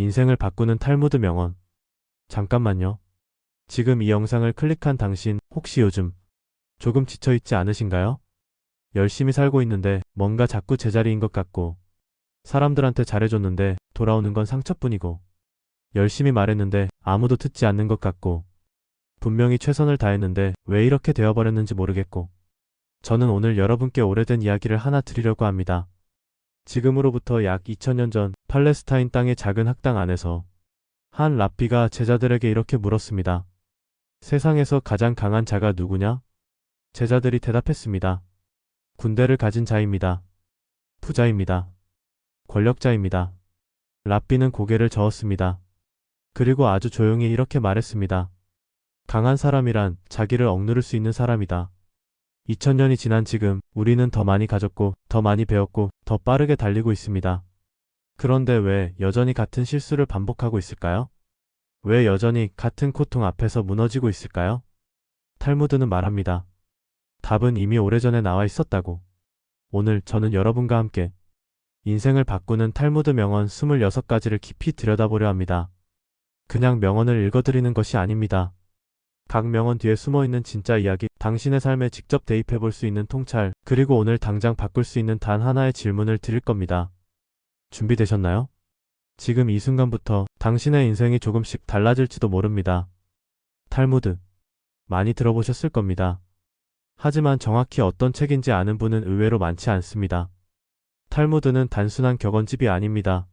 인생을 바꾸는 탈무드 명언. 잠깐만요. 지금 이 영상을 클릭한 당신 혹시 요즘 조금 지쳐있지 않으신가요? 열심히 살고 있는데 뭔가 자꾸 제자리인 것 같고, 사람들한테 잘해줬는데 돌아오는 건 상처뿐이고, 열심히 말했는데 아무도 듣지 않는 것 같고, 분명히 최선을 다했는데 왜 이렇게 되어버렸는지 모르겠고, 저는 오늘 여러분께 오래된 이야기를 하나 드리려고 합니다. 지금으로부터 약 2000년 전 팔레스타인 땅의 작은 학당 안에서 한 랍비가 제자들에게 이렇게 물었습니다. 세상에서 가장 강한 자가 누구냐? 제자들이 대답했습니다. 군대를 가진 자입니다. 부자입니다. 권력자입니다. 랍비는 고개를 저었습니다. 그리고 아주 조용히 이렇게 말했습니다. 강한 사람이란 자기를 억누를 수 있는 사람이다. 2000년이 지난 지금 우리는 더 많이 가졌고 더 많이 배웠고 더 빠르게 달리고 있습니다. 그런데 왜 여전히 같은 실수를 반복하고 있을까요? 왜 여전히 같은 고통 앞에서 무너지고 있을까요? 탈무드는 말합니다. 답은 이미 오래전에 나와 있었다고. 오늘 저는 여러분과 함께 인생을 바꾸는 탈무드 명언 26가지를 깊이 들여다보려 합니다. 그냥 명언을 읽어드리는 것이 아닙니다. 각 명언 뒤에 숨어있는 진짜 이야기, 당신의 삶에 직접 대입해 볼 수 있는 통찰, 그리고 오늘 당장 바꿀 수 있는 단 하나의 질문을 드릴 겁니다. 준비되셨나요? 지금 이 순간부터 당신의 인생이 조금씩 달라질지도 모릅니다. 탈무드. 많이 들어보셨을 겁니다. 하지만 정확히 어떤 책인지 아는 분은 의외로 많지 않습니다. 탈무드는 단순한 격언집이 아닙니다.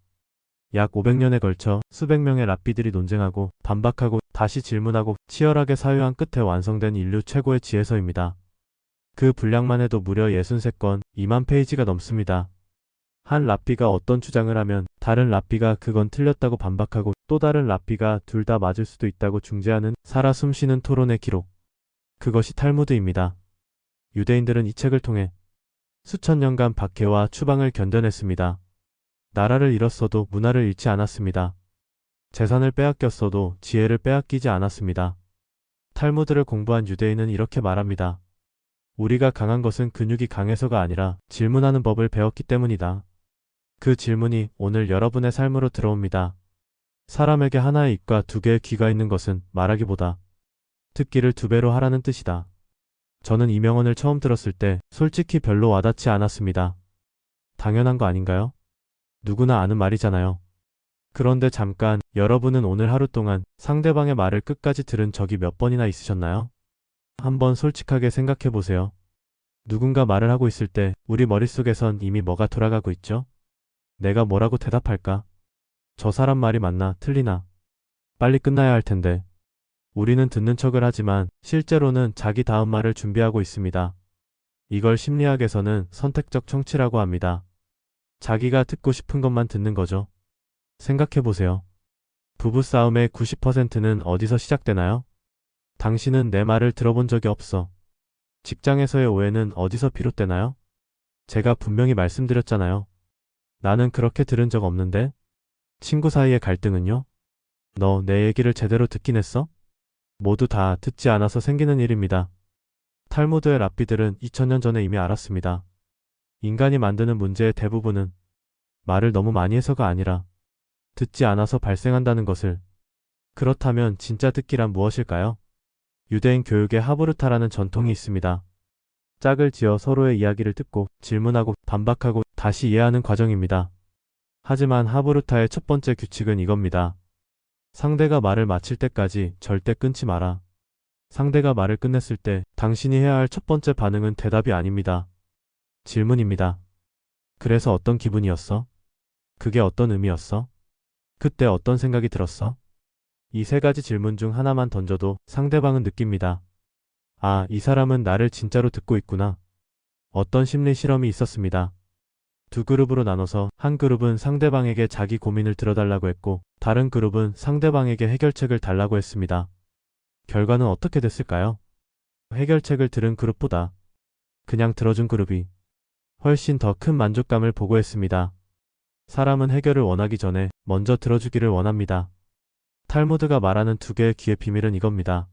약 500년에 걸쳐 수백 명의 랍비들이 논쟁하고 반박하고 다시 질문하고 치열하게 사유한 끝에 완성된 인류 최고의 지혜서입니다. 그 분량만 해도 무려 63권, 2만 페이지가 넘습니다. 한 랍비가 어떤 주장을 하면 다른 랍비가 그건 틀렸다고 반박하고 또 다른 랍비가 둘 다 맞을 수도 있다고 중재하는 살아 숨쉬는 토론의 기록. 그것이 탈무드입니다. 유대인들은 이 책을 통해 수천 년간 박해와 추방을 견뎌냈습니다. 나라를 잃었어도 문화를 잃지 않았습니다. 재산을 빼앗겼어도 지혜를 빼앗기지 않았습니다. 탈무드를 공부한 유대인은 이렇게 말합니다. 우리가 강한 것은 근육이 강해서가 아니라 질문하는 법을 배웠기 때문이다. 그 질문이 오늘 여러분의 삶으로 들어옵니다. 사람에게 하나의 입과 두 개의 귀가 있는 것은 말하기보다 듣기를 두 배로 하라는 뜻이다. 저는 이 명언을 처음 들었을 때 솔직히 별로 와닿지 않았습니다. 당연한 거 아닌가요? 누구나 아는 말이잖아요. 그런데 잠깐, 여러분은 오늘 하루 동안 상대방의 말을 끝까지 들은 적이 몇 번이나 있으셨나요? 한번 솔직하게 생각해 보세요. 누군가 말을 하고 있을 때 우리 머릿속에선 이미 뭐가 돌아가고 있죠? 내가 뭐라고 대답할까? 저 사람 말이 맞나, 틀리나? 빨리 끝나야 할 텐데. 우리는 듣는 척을 하지만 실제로는 자기 다음 말을 준비하고 있습니다. 이걸 심리학에서는 선택적 청취라고 합니다. 자기가 듣고 싶은 것만 듣는 거죠. 생각해보세요. 부부싸움의 90%는 어디서 시작되나요? 당신은 내 말을 들어본 적이 없어. 직장에서의 오해는 어디서 비롯되나요? 제가 분명히 말씀드렸잖아요. 나는 그렇게 들은 적 없는데? 친구 사이의 갈등은요? 너 내 얘기를 제대로 듣긴 했어? 모두 다 듣지 않아서 생기는 일입니다. 탈무드의 랍비들은 2000년 전에 이미 알았습니다. 인간이 만드는 문제의 대부분은 말을 너무 많이 해서가 아니라 듣지 않아서 발생한다는 것을. 그렇다면 진짜 듣기란 무엇일까요? 유대인 교육에 하브루타라는 전통이 있습니다. 짝을 지어 서로의 이야기를 듣고 질문하고 반박하고 다시 이해하는 과정입니다. 하지만 하브루타의 첫 번째 규칙은 이겁니다. 상대가 말을 마칠 때까지 절대 끊지 마라. 상대가 말을 끝냈을 때 당신이 해야 할 첫 번째 반응은 대답이 아닙니다. 질문입니다. 그래서 어떤 기분이었어? 그게 어떤 의미였어? 그때 어떤 생각이 들었어? 이 세 가지 질문 중 하나만 던져도 상대방은 느낍니다. 아, 이 사람은 나를 진짜로 듣고 있구나. 어떤 심리 실험이 있었습니다. 두 그룹으로 나눠서 한 그룹은 상대방에게 자기 고민을 들어달라고 했고 다른 그룹은 상대방에게 해결책을 달라고 했습니다. 결과는 어떻게 됐을까요? 해결책을 들은 그룹보다 그냥 들어준 그룹이 훨씬 더 큰 만족감을 보고했습니다. 사람은 해결을 원하기 전에 먼저 들어주기를 원합니다. 탈무드가 말하는 두 개의 귀의 비밀은 이겁니다.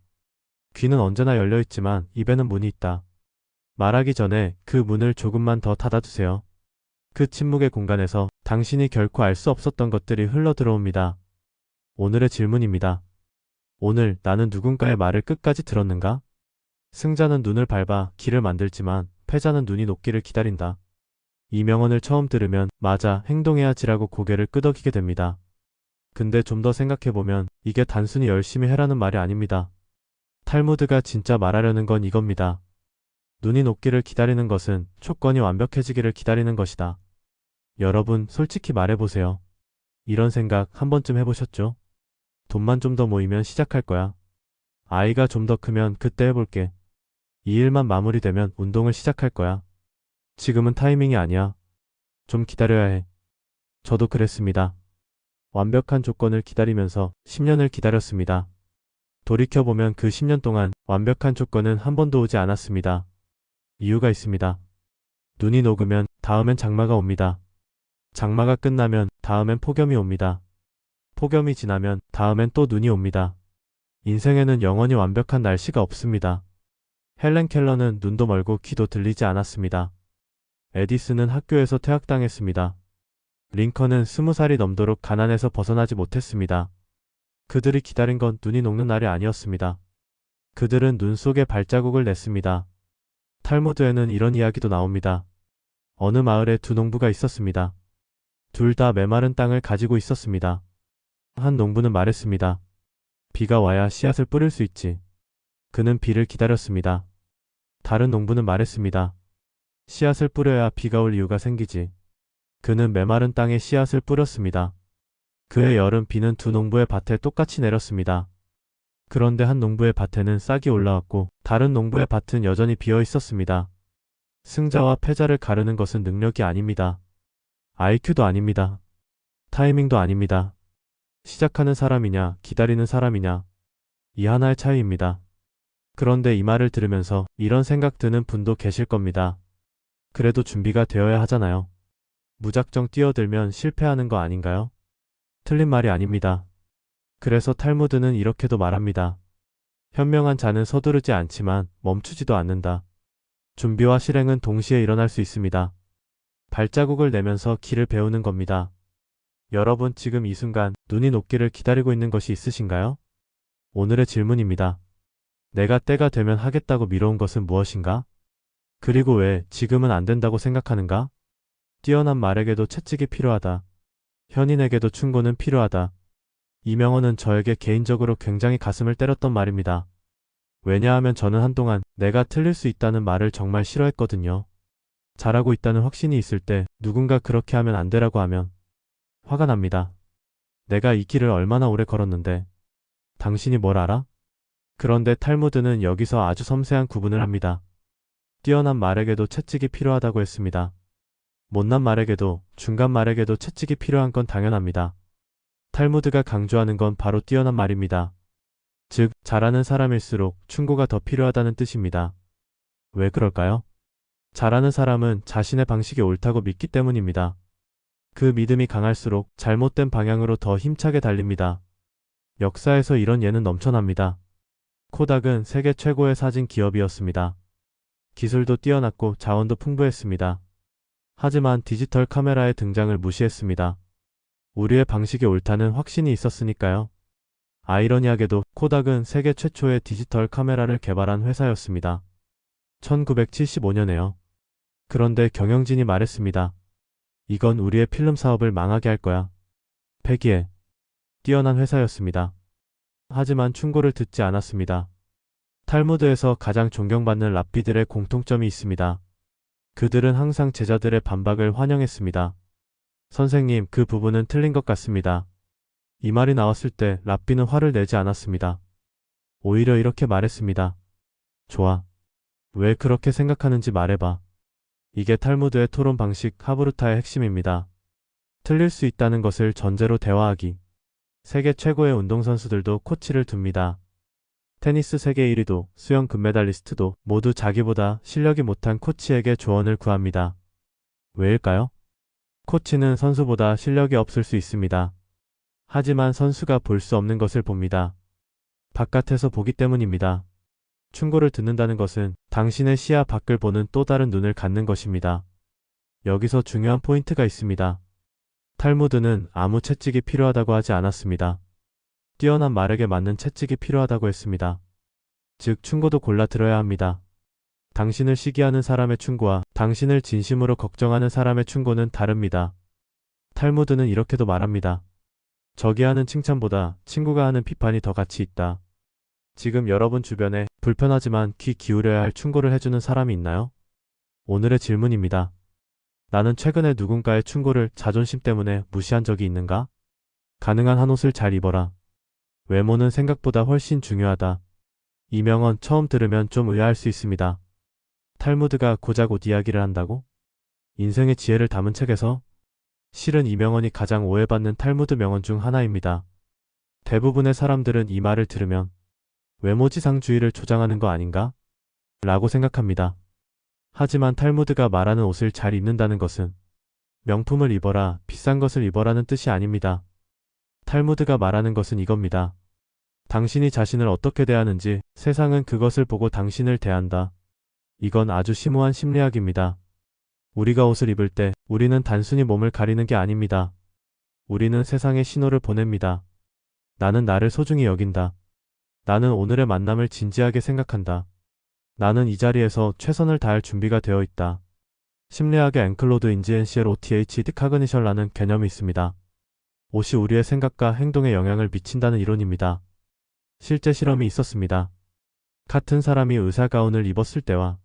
귀는 언제나 열려있지만 입에는 문이 있다. 말하기 전에 그 문을 조금만 더 닫아두세요. 그 침묵의 공간에서 당신이 결코 알 수 없었던 것들이 흘러 들어옵니다. 오늘의 질문입니다. 오늘 나는 누군가의 말을 끝까지 들었는가? 승자는 눈을 밟아 길을 만들지만 패자는 눈이 녹기를 기다린다. 이 명언을 처음 들으면 맞아, 행동해야지라고 고개를 끄덕이게 됩니다. 근데 좀 더 생각해보면 이게 단순히 열심히 해라는 말이 아닙니다. 탈무드가 진짜 말하려는 건 이겁니다. 눈이 녹기를 기다리는 것은 조건이 완벽해지기를 기다리는 것이다. 여러분, 솔직히 말해보세요. 이런 생각 한 번쯤 해보셨죠? 돈만 좀 더 모이면 시작할 거야. 아이가 좀 더 크면 그때 해볼게. 이 일만 마무리되면 운동을 시작할 거야. 지금은 타이밍이 아니야. 좀 기다려야 해. 저도 그랬습니다. 완벽한 조건을 기다리면서 10년을 기다렸습니다. 돌이켜보면 그 10년 동안 완벽한 조건은 한 번도 오지 않았습니다. 이유가 있습니다. 눈이 녹으면 다음엔 장마가 옵니다. 장마가 끝나면 다음엔 폭염이 옵니다. 폭염이 지나면 다음엔 또 눈이 옵니다. 인생에는 영원히 완벽한 날씨가 없습니다. 헬렌 켈러는 눈도 멀고 귀도 들리지 않았습니다. 에디슨은 학교에서 퇴학당했습니다. 링컨은 20살이 넘도록 가난에서 벗어나지 못했습니다. 그들이 기다린 건 눈이 녹는 날이 아니었습니다. 그들은 눈 속에 발자국을 냈습니다. 탈무드에는 이런 이야기도 나옵니다. 어느 마을에 두 농부가 있었습니다. 둘 다 메마른 땅을 가지고 있었습니다. 한 농부는 말했습니다. 비가 와야 씨앗을 뿌릴 수 있지. 그는 비를 기다렸습니다. 다른 농부는 말했습니다. 씨앗을 뿌려야 비가 올 이유가 생기지. 그는 메마른 땅에 씨앗을 뿌렸습니다. 그해 여름 비는 두 농부의 밭에 똑같이 내렸습니다. 그런데 한 농부의 밭에는 싹이 올라왔고 다른 농부의 밭은 여전히 비어 있었습니다. 승자와 패자를 가르는 것은 능력이 아닙니다. IQ도 아닙니다. 타이밍도 아닙니다. 시작하는 사람이냐, 기다리는 사람이냐, 이 하나의 차이입니다. 그런데 이 말을 들으면서 이런 생각 드는 분도 계실 겁니다. 그래도 준비가 되어야 하잖아요. 무작정 뛰어들면 실패하는 거 아닌가요? 틀린 말이 아닙니다. 그래서 탈무드는 이렇게도 말합니다. 현명한 자는 서두르지 않지만 멈추지도 않는다. 준비와 실행은 동시에 일어날 수 있습니다. 발자국을 내면서 길을 배우는 겁니다. 여러분, 지금 이 순간 눈이 녹기를 기다리고 있는 것이 있으신가요? 오늘의 질문입니다. 내가 때가 되면 하겠다고 미뤄온 것은 무엇인가? 그리고 왜 지금은 안 된다고 생각하는가? 뛰어난 말에게도 채찍이 필요하다. 현인에게도 충고는 필요하다. 이 명언은 저에게 개인적으로 굉장히 가슴을 때렸던 말입니다. 왜냐하면 저는 한동안 내가 틀릴 수 있다는 말을 정말 싫어했거든요. 잘하고 있다는 확신이 있을 때 누군가 그렇게 하면 안 되라고 하면 화가 납니다. 내가 이 길을 얼마나 오래 걸었는데 당신이 뭘 알아? 그런데 탈무드는 여기서 아주 섬세한 구분을 합니다. 뛰어난 말에게도 채찍이 필요하다고 했습니다. 못난 말에게도 중간 말에게도 채찍이 필요한 건 당연합니다. 탈무드가 강조하는 건 바로 뛰어난 말입니다. 즉, 잘하는 사람일수록 충고가 더 필요하다는 뜻입니다. 왜 그럴까요? 잘하는 사람은 자신의 방식이 옳다고 믿기 때문입니다. 그 믿음이 강할수록 잘못된 방향으로 더 힘차게 달립니다. 역사에서 이런 예는 넘쳐납니다. 코닥은 세계 최고의 사진 기업이었습니다. 기술도 뛰어났고 자원도 풍부했습니다. 하지만 디지털 카메라의 등장을 무시했습니다. 우리의 방식이 옳다는 확신이 있었으니까요. 아이러니하게도 코닥은 세계 최초의 디지털 카메라를 개발한 회사였습니다. 1975년에요. 그런데 경영진이 말했습니다. 이건 우리의 필름 사업을 망하게 할 거야. 폐기해. 뛰어난 회사였습니다. 하지만 충고를 듣지 않았습니다. 탈무드에서 가장 존경받는 랍비들의 공통점이 있습니다. 그들은 항상 제자들의 반박을 환영했습니다. 선생님, 그 부분은 틀린 것 같습니다. 이 말이 나왔을 때 랍비는 화를 내지 않았습니다. 오히려 이렇게 말했습니다. 좋아. 왜 그렇게 생각하는지 말해봐. 이게 탈무드의 토론 방식 하브루타의 핵심입니다. 틀릴 수 있다는 것을 전제로 대화하기. 세계 최고의 운동선수들도 코치를 둡니다. 테니스 세계 1위도 수영 금메달리스트도 모두 자기보다 실력이 못한 코치에게 조언을 구합니다. 왜일까요? 코치는 선수보다 실력이 없을 수 있습니다. 하지만 선수가 볼 수 없는 것을 봅니다. 바깥에서 보기 때문입니다. 충고를 듣는다는 것은 당신의 시야 밖을 보는 또 다른 눈을 갖는 것입니다. 여기서 중요한 포인트가 있습니다. 탈무드는 아무 채찍이 필요하다고 하지 않았습니다. 뛰어난 말에게 맞는 채찍이 필요하다고 했습니다. 즉, 충고도 골라 들어야 합니다. 당신을 시기하는 사람의 충고와 당신을 진심으로 걱정하는 사람의 충고는 다릅니다. 탈무드는 이렇게도 말합니다. 적이 하는 칭찬보다 친구가 하는 비판이 더 가치 있다. 지금 여러분 주변에 불편하지만 귀 기울여야 할 충고를 해주는 사람이 있나요? 오늘의 질문입니다. 나는 최근에 누군가의 충고를 자존심 때문에 무시한 적이 있는가? 가능한 한 옷을 잘 입어라. 외모는 생각보다 훨씬 중요하다. 이 명언 처음 들으면 좀 의아할 수 있습니다. 탈무드가 고작 옷 이야기를 한다고? 인생의 지혜를 담은 책에서? 실은 이 명언이 가장 오해받는 탈무드 명언 중 하나입니다. 대부분의 사람들은 이 말을 들으면 외모지상주의를 조장하는 거 아닌가? 라고 생각합니다. 하지만 탈무드가 말하는 옷을 잘 입는다는 것은 명품을 입어라, 비싼 것을 입어라는 뜻이 아닙니다. 탈무드가 말하는 것은 이겁니다. 당신이 자신을 어떻게 대하는지 세상은 그것을 보고 당신을 대한다. 이건 아주 심오한 심리학입니다. 우리가 옷을 입을 때 우리는 단순히 몸을 가리는 게 아닙니다. 우리는 세상에 신호를 보냅니다. 나는 나를 소중히 여긴다. 나는 오늘의 만남을 진지하게 생각한다. 나는 이 자리에서 최선을 다할 준비가 되어 있다. 심리학의 앵클로드 인지엔시엘 OTH 디카그니션라는 개념이 있습니다. 옷이 우리의 생각과 행동에 영향을 미친다는 이론입니다. 실제 실험이 있었습니다. 같은 사람이 의사 가운을 입었을 때와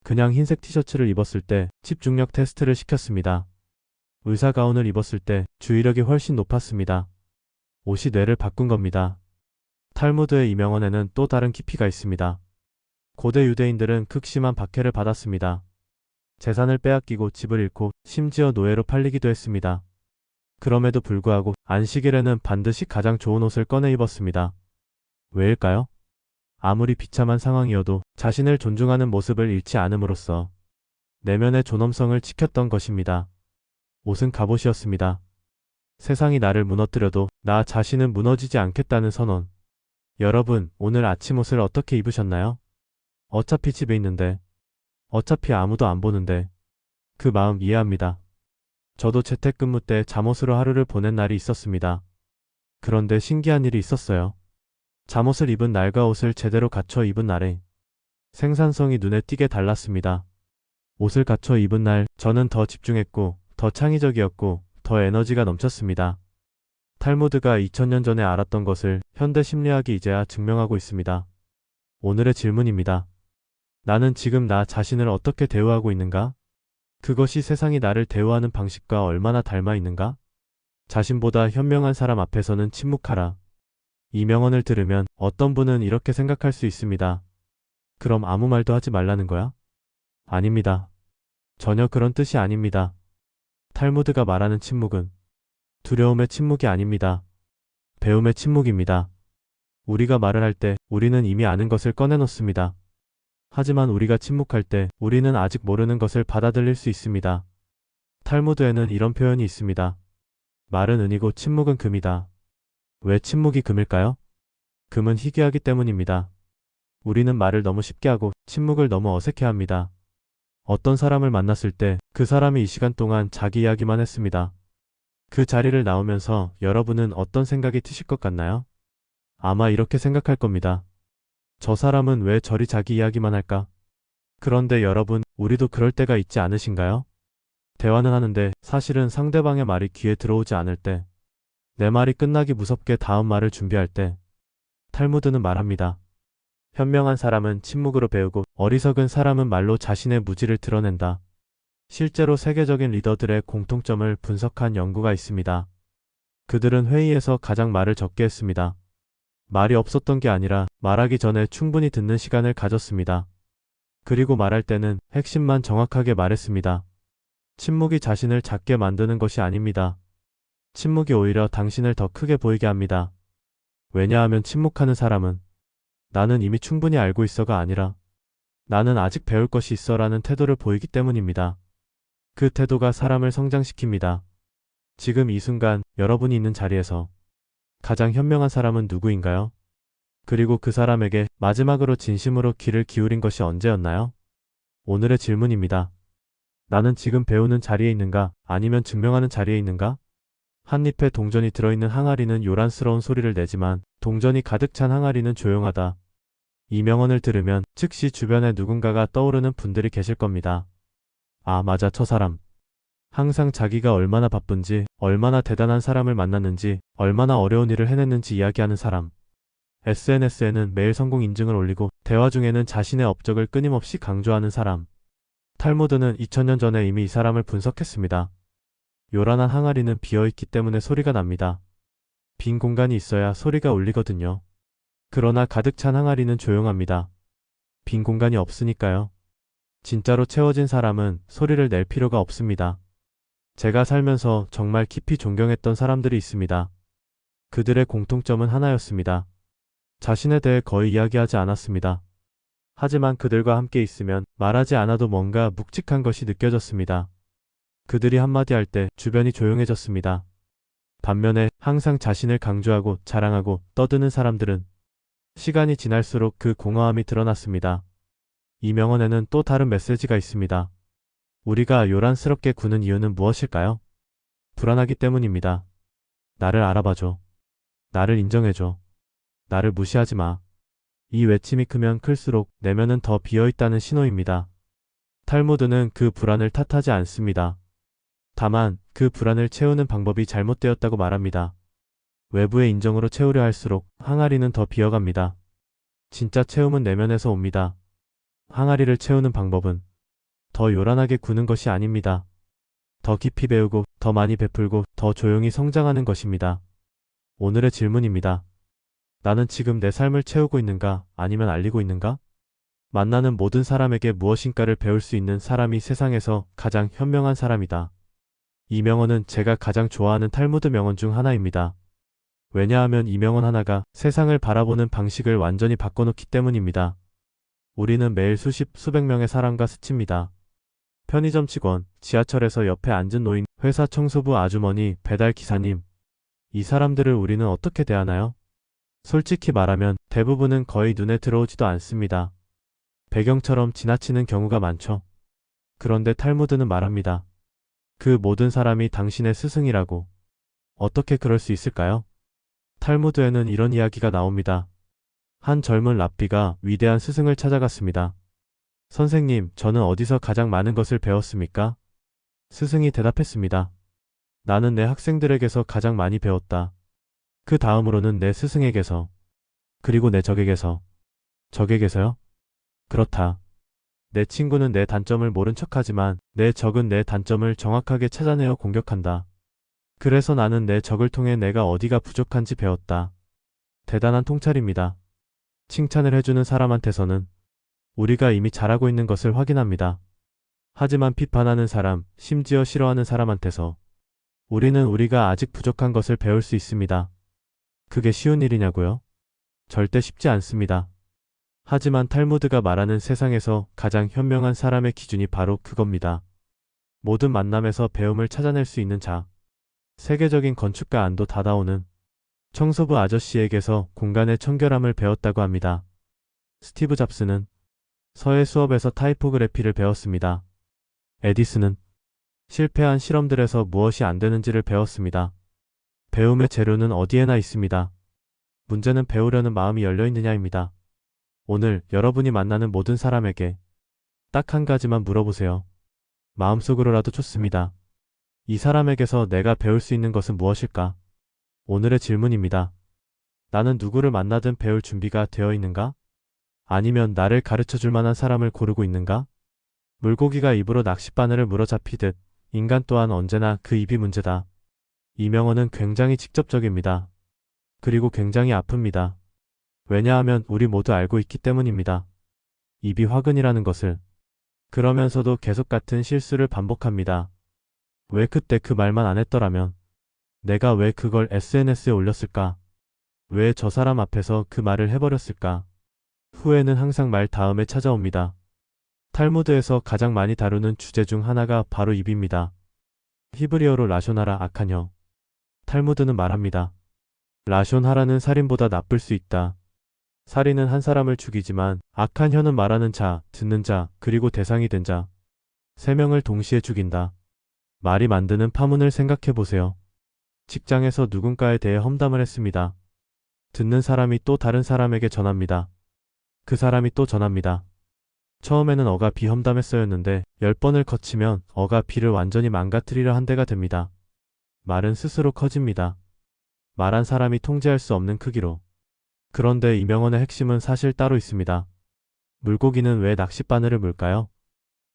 그냥 흰색 티셔츠를 입었을 때 집중력 테스트를 시켰습니다. 의사 가운을 입었을 때 주의력이 훨씬 높았습니다. 옷이 뇌를 바꾼 겁니다. 탈무드의 이 명언에는 또 다른 깊이가 있습니다. 고대 유대인들은 극심한 박해를 받았습니다. 재산을 빼앗기고 집을 잃고 심지어 노예로 팔리기도 했습니다. 그럼에도 불구하고 안식일에는 반드시 가장 좋은 옷을 꺼내 입었습니다. 왜일까요? 아무리 비참한 상황이어도 자신을 존중하는 모습을 잃지 않음으로써 내면의 존엄성을 지켰던 것입니다. 옷은 갑옷이었습니다. 세상이 나를 무너뜨려도 나 자신은 무너지지 않겠다는 선언. 여러분, 오늘 아침 옷을 어떻게 입으셨나요? 어차피 집에 있는데, 어차피 아무도 안 보는데, 그 마음 이해합니다. 저도 재택근무 때 잠옷으로 하루를 보낸 날이 있었습니다. 그런데 신기한 일이 있었어요. 잠옷을 입은 날과 옷을 제대로 갖춰 입은 날에 생산성이 눈에 띄게 달랐습니다. 옷을 갖춰 입은 날 저는 더 집중했고 더 창의적이었고 더 에너지가 넘쳤습니다. 탈무드가 2000년 전에 알았던 것을 현대 심리학이 이제야 증명하고 있습니다. 오늘의 질문입니다. 나는 지금 나 자신을 어떻게 대우하고 있는가? 그것이 세상이 나를 대우하는 방식과 얼마나 닮아 있는가? 자신보다 현명한 사람 앞에서는 침묵하라. 이 명언을 들으면 어떤 분은 이렇게 생각할 수 있습니다. 그럼 아무 말도 하지 말라는 거야? 아닙니다. 전혀 그런 뜻이 아닙니다. 탈무드가 말하는 침묵은 두려움의 침묵이 아닙니다. 배움의 침묵입니다. 우리가 말을 할 때 우리는 이미 아는 것을 꺼내놓습니다. 하지만 우리가 침묵할 때 우리는 아직 모르는 것을 받아들일 수 있습니다. 탈무드에는 이런 표현이 있습니다. 말은 은이고 침묵은 금이다. 왜 침묵이 금일까요? 금은 희귀하기 때문입니다. 우리는 말을 너무 쉽게 하고 침묵을 너무 어색해합니다. 어떤 사람을 만났을 때 그 사람이 이 시간 동안 자기 이야기만 했습니다. 그 자리를 나오면서 여러분은 어떤 생각이 드실 것 같나요? 아마 이렇게 생각할 겁니다. 저 사람은 왜 저리 자기 이야기만 할까? 그런데 여러분, 우리도 그럴 때가 있지 않으신가요? 대화는 하는데 사실은 상대방의 말이 귀에 들어오지 않을 때, 내 말이 끝나기 무섭게 다음 말을 준비할 때, 탈무드는 말합니다. 현명한 사람은 침묵으로 배우고 어리석은 사람은 말로 자신의 무지를 드러낸다. 실제로 세계적인 리더들의 공통점을 분석한 연구가 있습니다. 그들은 회의에서 가장 말을 적게 했습니다. 말이 없었던 게 아니라 말하기 전에 충분히 듣는 시간을 가졌습니다. 그리고 말할 때는 핵심만 정확하게 말했습니다. 침묵이 자신을 작게 만드는 것이 아닙니다. 침묵이 오히려 당신을 더 크게 보이게 합니다. 왜냐하면 침묵하는 사람은 나는 이미 충분히 알고 있어가 아니라 나는 아직 배울 것이 있어라는 태도를 보이기 때문입니다. 그 태도가 사람을 성장시킵니다. 지금 이 순간 여러분이 있는 자리에서 가장 현명한 사람은 누구인가요? 그리고 그 사람에게 마지막으로 진심으로 귀를 기울인 것이 언제였나요? 오늘의 질문입니다. 나는 지금 배우는 자리에 있는가? 아니면 증명하는 자리에 있는가? 한 잎에 동전이 들어있는 항아리는 요란스러운 소리를 내지만 동전이 가득 찬 항아리는 조용하다. 이 명언을 들으면 즉시 주변에 누군가가 떠오르는 분들이 계실 겁니다. 아, 맞아, 저 사람. 항상 자기가 얼마나 바쁜지, 얼마나 대단한 사람을 만났는지, 얼마나 어려운 일을 해냈는지 이야기하는 사람. SNS에는 매일 성공 인증을 올리고 대화 중에는 자신의 업적을 끊임없이 강조하는 사람. 탈무드는 2000년 전에 이미 이 사람을 분석했습니다. 요란한 항아리는 비어있기 때문에 소리가 납니다. 빈 공간이 있어야 소리가 울리거든요. 그러나 가득 찬 항아리는 조용합니다. 빈 공간이 없으니까요. 진짜로 채워진 사람은 소리를 낼 필요가 없습니다. 제가 살면서 정말 깊이 존경했던 사람들이 있습니다. 그들의 공통점은 하나였습니다. 자신에 대해 거의 이야기하지 않았습니다. 하지만 그들과 함께 있으면 말하지 않아도 뭔가 묵직한 것이 느껴졌습니다. 그들이 한마디 할 때 주변이 조용해졌습니다. 반면에 항상 자신을 강조하고 자랑하고 떠드는 사람들은 시간이 지날수록 그 공허함이 드러났습니다. 이 명언에는 또 다른 메시지가 있습니다. 우리가 요란스럽게 구는 이유는 무엇일까요? 불안하기 때문입니다. 나를 알아봐줘. 나를 인정해줘. 나를 무시하지 마. 이 외침이 크면 클수록 내면은 더 비어있다는 신호입니다. 탈무드는 그 불안을 탓하지 않습니다. 다만 그 불안을 채우는 방법이 잘못되었다고 말합니다. 외부의 인정으로 채우려 할수록 항아리는 더 비어갑니다. 진짜 채움은 내면에서 옵니다. 항아리를 채우는 방법은 더 요란하게 구는 것이 아닙니다. 더 깊이 배우고 더 많이 베풀고 더 조용히 성장하는 것입니다. 오늘의 질문입니다. 나는 지금 내 삶을 채우고 있는가 아니면 알리고 있는가? 만나는 모든 사람에게 무엇인가를 배울 수 있는 사람이 세상에서 가장 현명한 사람이다. 이 명언은 제가 가장 좋아하는 탈무드 명언 중 하나입니다. 왜냐하면 이 명언 하나가 세상을 바라보는 방식을 완전히 바꿔놓기 때문입니다. 우리는 매일 수십, 수백 명의 사람과 스칩니다. 편의점 직원, 지하철에서 옆에 앉은 노인, 회사 청소부 아주머니, 배달 기사님. 이 사람들을 우리는 어떻게 대하나요? 솔직히 말하면 대부분은 거의 눈에 들어오지도 않습니다. 배경처럼 지나치는 경우가 많죠. 그런데 탈무드는 말합니다. 그 모든 사람이 당신의 스승이라고. 어떻게 그럴 수 있을까요? 탈무드에는 이런 이야기가 나옵니다. 한 젊은 랍비가 위대한 스승을 찾아갔습니다. 선생님, 저는 어디서 가장 많은 것을 배웠습니까? 스승이 대답했습니다. 나는 내 학생들에게서 가장 많이 배웠다. 그 다음으로는 내 스승에게서, 그리고 내 적에게서. 적에게서요? 그렇다. 내 친구는 내 단점을 모른 척하지만 내 적은 내 단점을 정확하게 찾아내어 공격한다. 그래서 나는 내 적을 통해 내가 어디가 부족한지 배웠다. 대단한 통찰입니다. 칭찬을 해주는 사람한테서는 우리가 이미 잘하고 있는 것을 확인합니다. 하지만 비판하는 사람, 심지어 싫어하는 사람한테서 우리는 우리가 아직 부족한 것을 배울 수 있습니다. 그게 쉬운 일이냐고요? 절대 쉽지 않습니다. 하지만 탈무드가 말하는 세상에서 가장 현명한 사람의 기준이 바로 그겁니다. 모든 만남에서 배움을 찾아낼 수 있는 자. 세계적인 건축가 안도 다다오는 청소부 아저씨에게서 공간의 청결함을 배웠다고 합니다. 스티브 잡스는 서예 수업에서 타이포그래피를 배웠습니다. 에디슨은 실패한 실험들에서 무엇이 안 되는지를 배웠습니다. 배움의 재료는 어디에나 있습니다. 문제는 배우려는 마음이 열려 있느냐입니다. 오늘 여러분이 만나는 모든 사람에게 딱 한 가지만 물어보세요. 마음속으로라도 좋습니다. 이 사람에게서 내가 배울 수 있는 것은 무엇일까? 오늘의 질문입니다. 나는 누구를 만나든 배울 준비가 되어 있는가? 아니면 나를 가르쳐 줄 만한 사람을 고르고 있는가? 물고기가 입으로 낚싯바늘을 물어잡히듯 인간 또한 언제나 그 입이 문제다. 이 명언은 굉장히 직접적입니다. 그리고 굉장히 아픕니다. 왜냐하면 우리 모두 알고 있기 때문입니다. 입이 화근이라는 것을. 그러면서도 계속 같은 실수를 반복합니다. 왜 그때 그 말만 안 했더라면? 내가 왜 그걸 SNS에 올렸을까? 왜 저 사람 앞에서 그 말을 해버렸을까? 후회는 항상 말 다음에 찾아옵니다. 탈무드에서 가장 많이 다루는 주제 중 하나가 바로 입입니다. 히브리어로 라쇼나라 악한 혀. 탈무드는 말합니다. 라쇼나라는 살인보다 나쁠 수 있다. 살인은 한 사람을 죽이지만 악한 혀는 말하는 자, 듣는 자, 그리고 대상이 된 자. 세 명을 동시에 죽인다. 말이 만드는 파문을 생각해 보세요. 직장에서 누군가에 대해 험담을 했습니다. 듣는 사람이 또 다른 사람에게 전합니다. 그 사람이 또 전합니다. 처음에는 어가 비험담했어였는데 10번을 거치면 어가 비를 완전히 망가뜨리려 한 대가 됩니다. 말은 스스로 커집니다. 말한 사람이 통제할 수 없는 크기로. 그런데 이 명언의 핵심은 사실 따로 있습니다. 물고기는 왜 낚싯바늘을 물까요?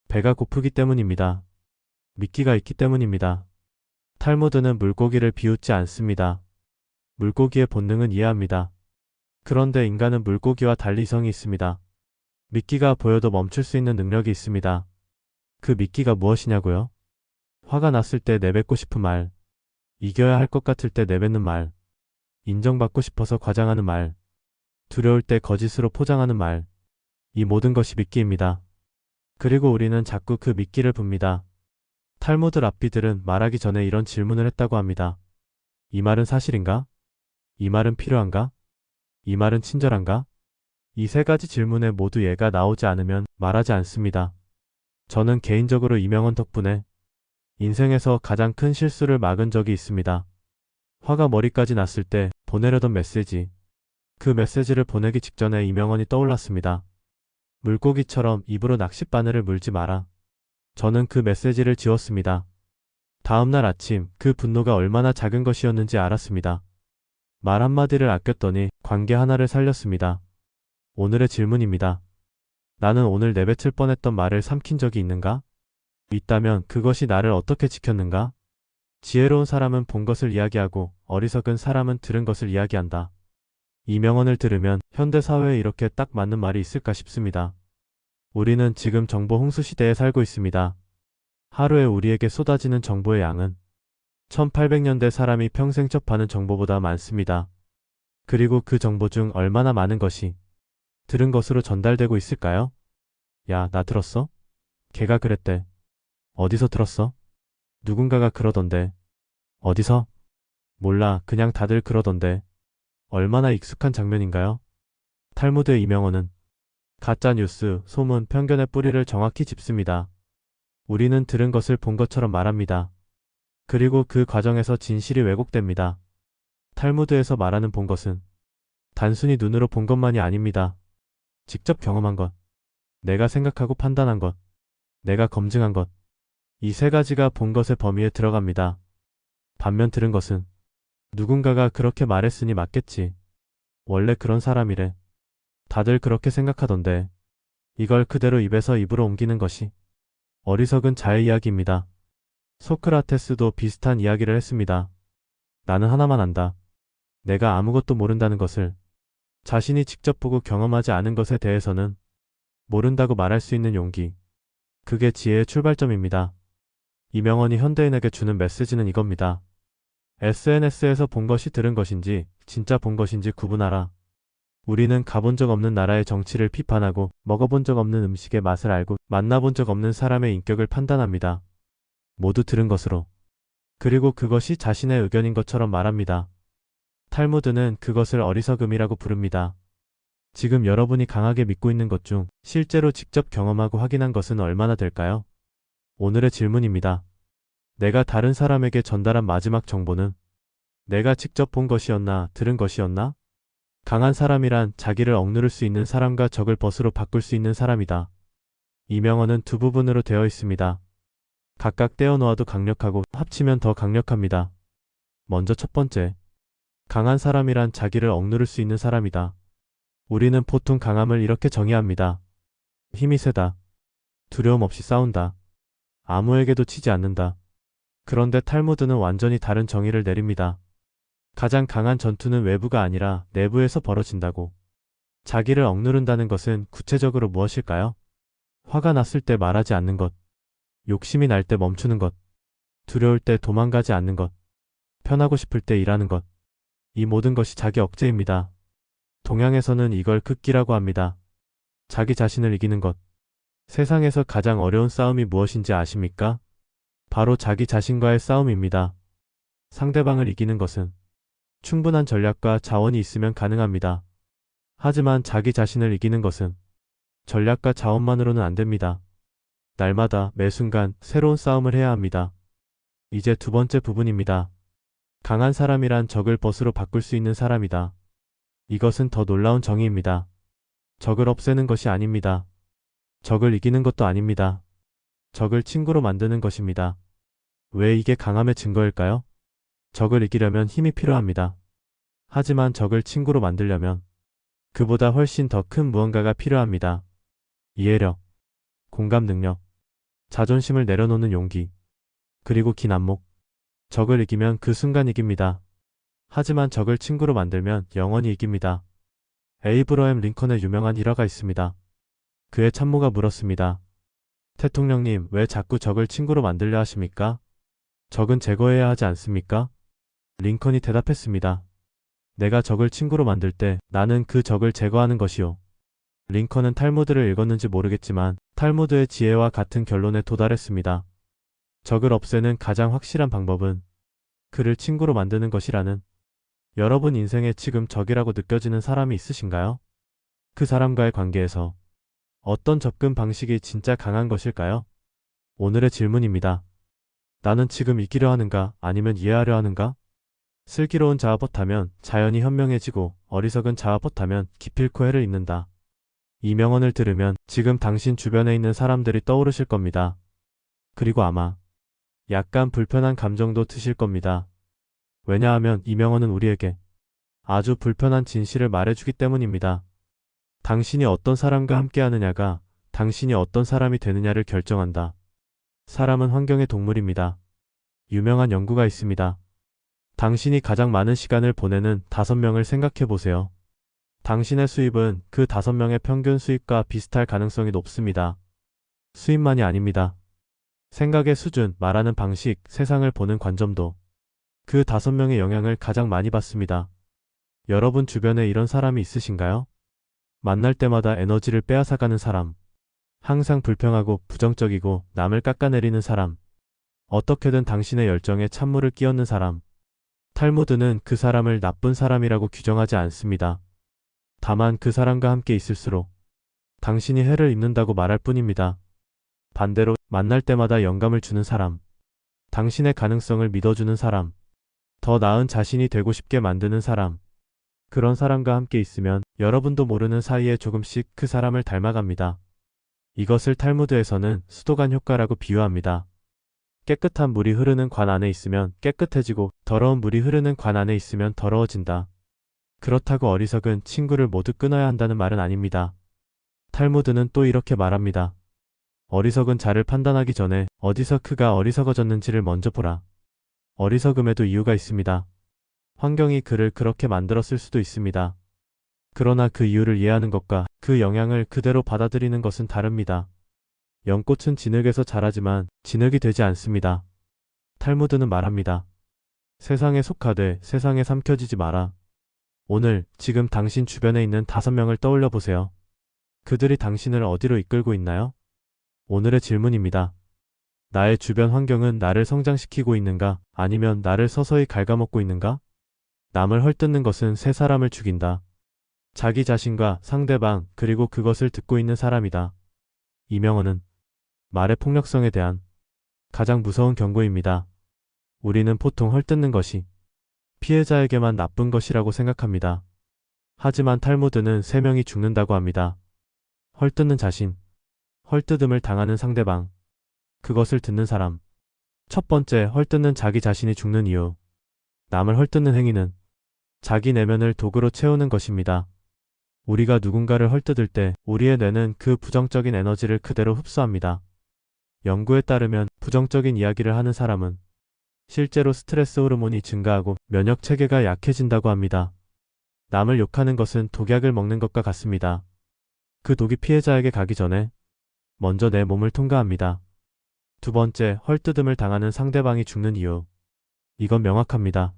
배가 고프기 때문입니다. 미끼가 있기 때문입니다. 탈무드는 물고기를 비웃지 않습니다. 물고기의 본능은 이해합니다. 그런데 인간은 물고기와 달리 이성이 있습니다. 미끼가 보여도 멈출 수 있는 능력이 있습니다. 그 미끼가 무엇이냐고요? 화가 났을 때 내뱉고 싶은 말, 이겨야 할 것 같을 때 내뱉는 말, 인정받고 싶어서 과장하는 말, 두려울 때 거짓으로 포장하는 말, 이 모든 것이 미끼입니다. 그리고 우리는 자꾸 그 미끼를 붑니다. 탈무드 랍비들은 말하기 전에 이런 질문을 했다고 합니다. 이 말은 사실인가? 이 말은 필요한가? 이 말은 친절한가? 이 세 가지 질문에 모두 예가 나오지 않으면 말하지 않습니다. 저는 개인적으로 이 명언 덕분에 인생에서 가장 큰 실수를 막은 적이 있습니다. 화가 머리까지 났을 때 보내려던 메시지. 그 메시지를 보내기 직전에 이 명언이 떠올랐습니다. 물고기처럼 입으로 낚싯바늘을 물지 마라. 저는 그 메시지를 지웠습니다. 다음날 아침 그 분노가 얼마나 작은 것이었는지 알았습니다. 말 한마디를 아꼈더니 관계 하나를 살렸습니다. 오늘의 질문입니다. 나는 오늘 내뱉을 뻔했던 말을 삼킨 적이 있는가? 있다면 그것이 나를 어떻게 지켰는가? 지혜로운 사람은 본 것을 이야기하고 어리석은 사람은 들은 것을 이야기한다. 이 명언을 들으면 현대 사회에 이렇게 딱 맞는 말이 있을까 싶습니다. 우리는 지금 정보 홍수 시대에 살고 있습니다. 하루에 우리에게 쏟아지는 정보의 양은 1800년대 사람이 평생 접하는 정보보다 많습니다. 그리고 그 정보 중 얼마나 많은 것이 들은 것으로 전달되고 있을까요? 야, 나 들었어? 걔가 그랬대. 어디서 들었어? 누군가가 그러던데. 어디서? 몰라, 그냥 다들 그러던데. 얼마나 익숙한 장면인가요? 탈무드의 이 명언은 가짜 뉴스, 소문, 편견의 뿌리를 정확히 짚습니다. 우리는 들은 것을 본 것처럼 말합니다. 그리고 그 과정에서 진실이 왜곡됩니다. 탈무드에서 말하는 본 것은 단순히 눈으로 본 것만이 아닙니다. 직접 경험한 것, 내가 생각하고 판단한 것, 내가 검증한 것, 이 세 가지가 본 것의 범위에 들어갑니다. 반면 들은 것은 누군가가 그렇게 말했으니 맞겠지. 원래 그런 사람이래. 다들 그렇게 생각하던데. 이걸 그대로 입에서 입으로 옮기는 것이 어리석은 자의 이야기입니다. 소크라테스도 비슷한 이야기를 했습니다. 나는 하나만 안다. 내가 아무것도 모른다는 것을. 자신이 직접 보고 경험하지 않은 것에 대해서는 모른다고 말할 수 있는 용기. 그게 지혜의 출발점입니다. 이 명언이 현대인에게 주는 메시지는 이겁니다. SNS에서 본 것이 들은 것인지 진짜 본 것인지 구분하라. 우리는 가본 적 없는 나라의 정치를 비판하고 먹어본 적 없는 음식의 맛을 알고 만나본 적 없는 사람의 인격을 판단합니다. 모두 들은 것으로. 그리고 그것이 자신의 의견인 것처럼 말합니다. 탈무드는 그것을 어리석음이라고 부릅니다. 지금 여러분이 강하게 믿고 있는 것 중 실제로 직접 경험하고 확인한 것은 얼마나 될까요? 오늘의 질문입니다. 내가 다른 사람에게 전달한 마지막 정보는 내가 직접 본 것이었나, 들은 것이었나? 강한 사람이란 자기를 억누를 수 있는 사람과 적을 벗으로 바꿀 수 있는 사람이다. 이 명언은 두 부분으로 되어 있습니다. 각각 떼어 놓아도 강력하고 합치면 더 강력합니다. 먼저 첫 번째. 강한 사람이란 자기를 억누를 수 있는 사람이다. 우리는 보통 강함을 이렇게 정의합니다. 힘이 세다. 두려움 없이 싸운다. 아무에게도 치지 않는다. 그런데 탈무드는 완전히 다른 정의를 내립니다. 가장 강한 전투는 외부가 아니라 내부에서 벌어진다고. 자기를 억누른다는 것은 구체적으로 무엇일까요? 화가 났을 때 말하지 않는 것. 욕심이 날 때 멈추는 것. 두려울 때 도망가지 않는 것. 편하고 싶을 때 일하는 것. 이 모든 것이 자기 억제입니다. 동양에서는 이걸 극기라고 합니다. 자기 자신을 이기는 것. 세상에서 가장 어려운 싸움이 무엇인지 아십니까? 바로 자기 자신과의 싸움입니다. 상대방을 이기는 것은 충분한 전략과 자원이 있으면 가능합니다. 하지만 자기 자신을 이기는 것은 전략과 자원만으로는 안 됩니다. 날마다 매 순간 새로운 싸움을 해야 합니다. 이제 두 번째 부분입니다. 강한 사람이란 적을 벗으로 바꿀 수 있는 사람이다. 이것은 더 놀라운 정의입니다. 적을 없애는 것이 아닙니다. 적을 이기는 것도 아닙니다. 적을 친구로 만드는 것입니다. 왜 이게 강함의 증거일까요? 적을 이기려면 힘이 필요합니다. 하지만 적을 친구로 만들려면 그보다 훨씬 더 큰 무언가가 필요합니다. 이해력, 공감 능력, 자존심을 내려놓는 용기, 그리고 긴 안목. 적을 이기면 그 순간 이깁니다. 하지만 적을 친구로 만들면 영원히 이깁니다. 에이브러햄 링컨의 유명한 일화가 있습니다. 그의 참모가 물었습니다. 대통령님, 왜 자꾸 적을 친구로 만들려 하십니까? 적은 제거해야 하지 않습니까? 링컨이 대답했습니다. 내가 적을 친구로 만들 때 나는 그 적을 제거하는 것이요. 링컨은 탈무드를 읽었는지 모르겠지만 탈무드의 지혜와 같은 결론에 도달했습니다. 적을 없애는 가장 확실한 방법은 그를 친구로 만드는 것이라는. 여러분 인생에 지금 적이라고 느껴지는 사람이 있으신가요? 그 사람과의 관계에서 어떤 접근 방식이 진짜 강한 것일까요? 오늘의 질문입니다. 나는 지금 이기려 하는가 아니면 이해하려 하는가? 슬기로운 자와 벗하면 자연이 현명해지고 어리석은 자와 벗하면 기필코 해를 입는다. 이 명언을 들으면 지금 당신 주변에 있는 사람들이 떠오르실 겁니다. 그리고 아마 약간 불편한 감정도 드실 겁니다. 왜냐하면 이 명언은 우리에게 아주 불편한 진실을 말해주기 때문입니다. 당신이 어떤 사람과 함께 하느냐가 당신이 어떤 사람이 되느냐를 결정한다. 사람은 환경의 동물입니다. 유명한 연구가 있습니다. 당신이 가장 많은 시간을 보내는 5명을 생각해 보세요. 당신의 수입은 그 5명의 평균 수입과 비슷할 가능성이 높습니다. 수입만이 아닙니다. 생각의 수준, 말하는 방식, 세상을 보는 관점도 그 5명의 영향을 가장 많이 받습니다. 여러분 주변에 이런 사람이 있으신가요? 만날 때마다 에너지를 빼앗아가는 사람, 항상 불평하고 부정적이고 남을 깎아내리는 사람, 어떻게든 당신의 열정에 찬물을 끼얹는 사람. 탈무드는 그 사람을 나쁜 사람이라고 규정하지 않습니다. 다만 그 사람과 함께 있을수록 당신이 해를 입는다고 말할 뿐입니다. 반대로 만날 때마다 영감을 주는 사람, 당신의 가능성을 믿어주는 사람, 더 나은 자신이 되고 싶게 만드는 사람, 그런 사람과 함께 있으면 여러분도 모르는 사이에 조금씩 그 사람을 닮아갑니다. 이것을 탈무드에서는 수도관 효과라고 비유합니다. 깨끗한 물이 흐르는 관 안에 있으면 깨끗해지고 더러운 물이 흐르는 관 안에 있으면 더러워진다. 그렇다고 어리석은 친구를 모두 끊어야 한다는 말은 아닙니다. 탈무드는 또 이렇게 말합니다. 어리석은 자를 판단하기 전에 어디서 그가 어리석어졌는지를 먼저 보라. 어리석음에도 이유가 있습니다. 환경이 그를 그렇게 만들었을 수도 있습니다. 그러나 그 이유를 이해하는 것과 그 영향을 그대로 받아들이는 것은 다릅니다. 연꽃은 진흙에서 자라지만 진흙이 되지 않습니다. 탈무드는 말합니다. 세상에 속하되 세상에 삼켜지지 마라. 오늘 지금 당신 주변에 있는 5명을 떠올려 보세요. 그들이 당신을 어디로 이끌고 있나요? 오늘의 질문입니다. 나의 주변 환경은 나를 성장시키고 있는가 아니면 나를 서서히 갉아먹고 있는가? 남을 헐뜯는 것은 새 사람을 죽인다. 자기 자신과 상대방 그리고 그것을 듣고 있는 사람이다. 이 명언은 말의 폭력성에 대한 가장 무서운 경고입니다. 우리는 보통 헐뜯는 것이 피해자에게만 나쁜 것이라고 생각합니다. 하지만 탈무드는 3명이 죽는다고 합니다. 헐뜯는 자신, 헐뜯음을 당하는 상대방, 그것을 듣는 사람. 첫 번째, 헐뜯는 자기 자신이 죽는 이유. 남을 헐뜯는 행위는 자기 내면을 도구로 채우는 것입니다. 우리가 누군가를 헐뜯을 때 우리의 뇌는 그 부정적인 에너지를 그대로 흡수합니다. 연구에 따르면 부정적인 이야기를 하는 사람은 실제로 스트레스 호르몬이 증가하고 면역 체계가 약해진다고 합니다. 남을 욕하는 것은 독약을 먹는 것과 같습니다. 그 독이 피해자에게 가기 전에 먼저 내 몸을 통과합니다. 두 번째, 헐뜯음을 당하는 상대방이 죽는 이유. 이건 명확합니다.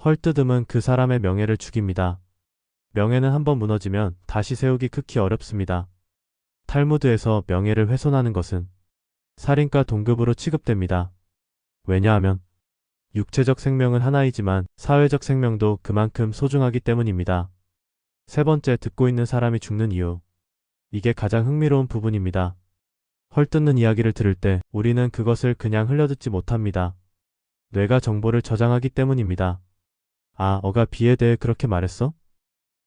헐뜯음은 그 사람의 명예를 죽입니다. 명예는 한번 무너지면 다시 세우기 극히 어렵습니다. 탈무드에서 명예를 훼손하는 것은 살인과 동급으로 취급됩니다. 왜냐하면 육체적 생명은 하나이지만 사회적 생명도 그만큼 소중하기 때문입니다. 세 번째, 듣고 있는 사람이 죽는 이유. 이게 가장 흥미로운 부분입니다. 헐뜯는 이야기를 들을 때 우리는 그것을 그냥 흘려듣지 못합니다. 뇌가 정보를 저장하기 때문입니다. 아, 어가 B에 대해 그렇게 말했어?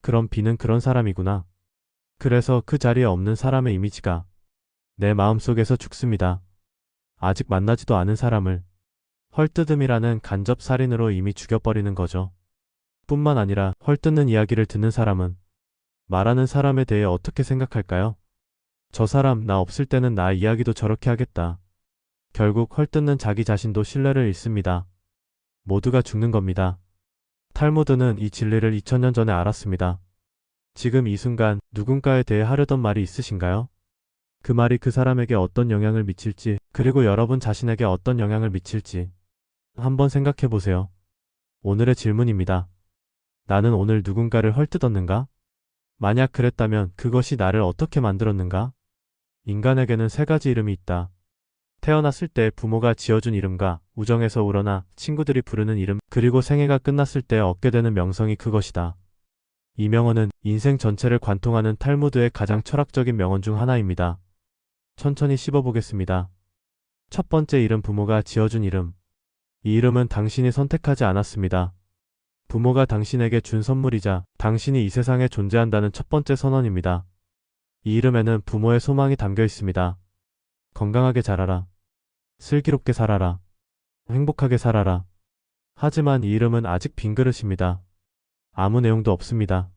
그럼 B는 그런 사람이구나. 그래서 그 자리에 없는 사람의 이미지가 내 마음속에서 죽습니다. 아직 만나지도 않은 사람을 헐뜯음이라는 간접 살인으로 이미 죽여버리는 거죠. 뿐만 아니라 헐뜯는 이야기를 듣는 사람은 말하는 사람에 대해 어떻게 생각할까요? 저 사람 나 없을 때는 나 이야기도 저렇게 하겠다. 결국 헐뜯는 자기 자신도 신뢰를 잃습니다. 모두가 죽는 겁니다. 탈무드는 이 진리를 2000년 전에 알았습니다. 지금 이 순간 누군가에 대해 하려던 말이 있으신가요? 그 말이 그 사람에게 어떤 영향을 미칠지, 그리고 여러분 자신에게 어떤 영향을 미칠지 한번 생각해 보세요. 오늘의 질문입니다. 나는 오늘 누군가를 헐뜯었는가? 만약 그랬다면 그것이 나를 어떻게 만들었는가? 인간에게는 세 가지 이름이 있다. 태어났을 때 부모가 지어준 이름과 우정에서 우러나 친구들이 부르는 이름, 그리고 생애가 끝났을 때 얻게 되는 명성이 그것이다. 이 명언은 인생 전체를 관통하는 탈무드의 가장 철학적인 명언 중 하나입니다. 천천히 씹어보겠습니다. 첫 번째 이름, 부모가 지어준 이름. 이 이름은 당신이 선택하지 않았습니다. 부모가 당신에게 준 선물이자 당신이 이 세상에 존재한다는 첫 번째 선언입니다. 이 이름에는 부모의 소망이 담겨 있습니다. 건강하게 자라라. 슬기롭게 살아라. 행복하게 살아라. 하지만 이 이름은 아직 빈 그릇입니다. 아무 내용도 없습니다.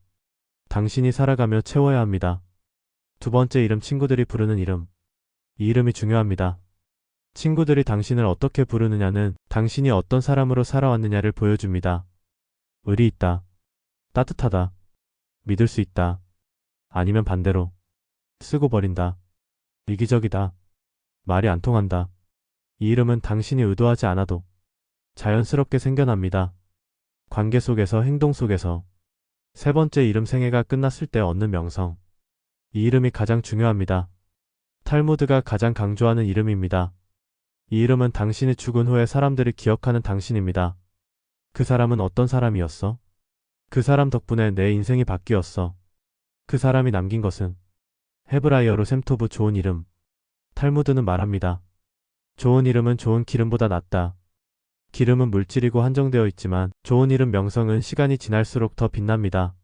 당신이 살아가며 채워야 합니다. 두 번째 이름, 친구들이 부르는 이름. 이 이름이 중요합니다. 친구들이 당신을 어떻게 부르느냐는 당신이 어떤 사람으로 살아왔느냐를 보여줍니다. 의리 있다. 따뜻하다. 믿을 수 있다. 아니면 반대로 쓰고 버린다. 이기적이다. 말이 안 통한다. 이 이름은 당신이 의도하지 않아도 자연스럽게 생겨납니다. 관계 속에서, 행동 속에서. 세 번째 이름, 생애가 끝났을 때 얻는 명성. 이 이름이 가장 중요합니다. 탈무드가 가장 강조하는 이름입니다. 이 이름은 당신이 죽은 후에 사람들이 기억하는 당신입니다. 그 사람은 어떤 사람이었어? 그 사람 덕분에 내 인생이 바뀌었어. 그 사람이 남긴 것은 헤브라이어로 셈토브, 좋은 이름. 탈무드는 말합니다. 좋은 이름은 좋은 기름보다 낫다. 기름은 물질이고 한정되어 있지만 좋은 이름, 명성은 시간이 지날수록 더 빛납니다.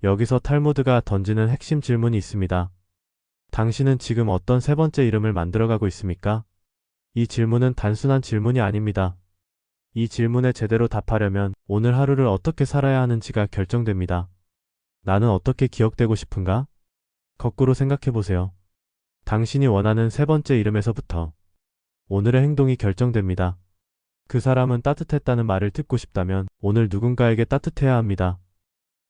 여기서 탈무드가 던지는 핵심 질문이 있습니다. 당신은 지금 어떤 세 번째 이름을 만들어가고 있습니까? 이 질문은 단순한 질문이 아닙니다. 이 질문에 제대로 답하려면 오늘 하루를 어떻게 살아야 하는지가 결정됩니다. 나는 어떻게 기억되고 싶은가? 거꾸로 생각해보세요. 당신이 원하는 세 번째 이름에서부터 오늘의 행동이 결정됩니다. 그 사람은 따뜻했다는 말을 듣고 싶다면 오늘 누군가에게 따뜻해야 합니다.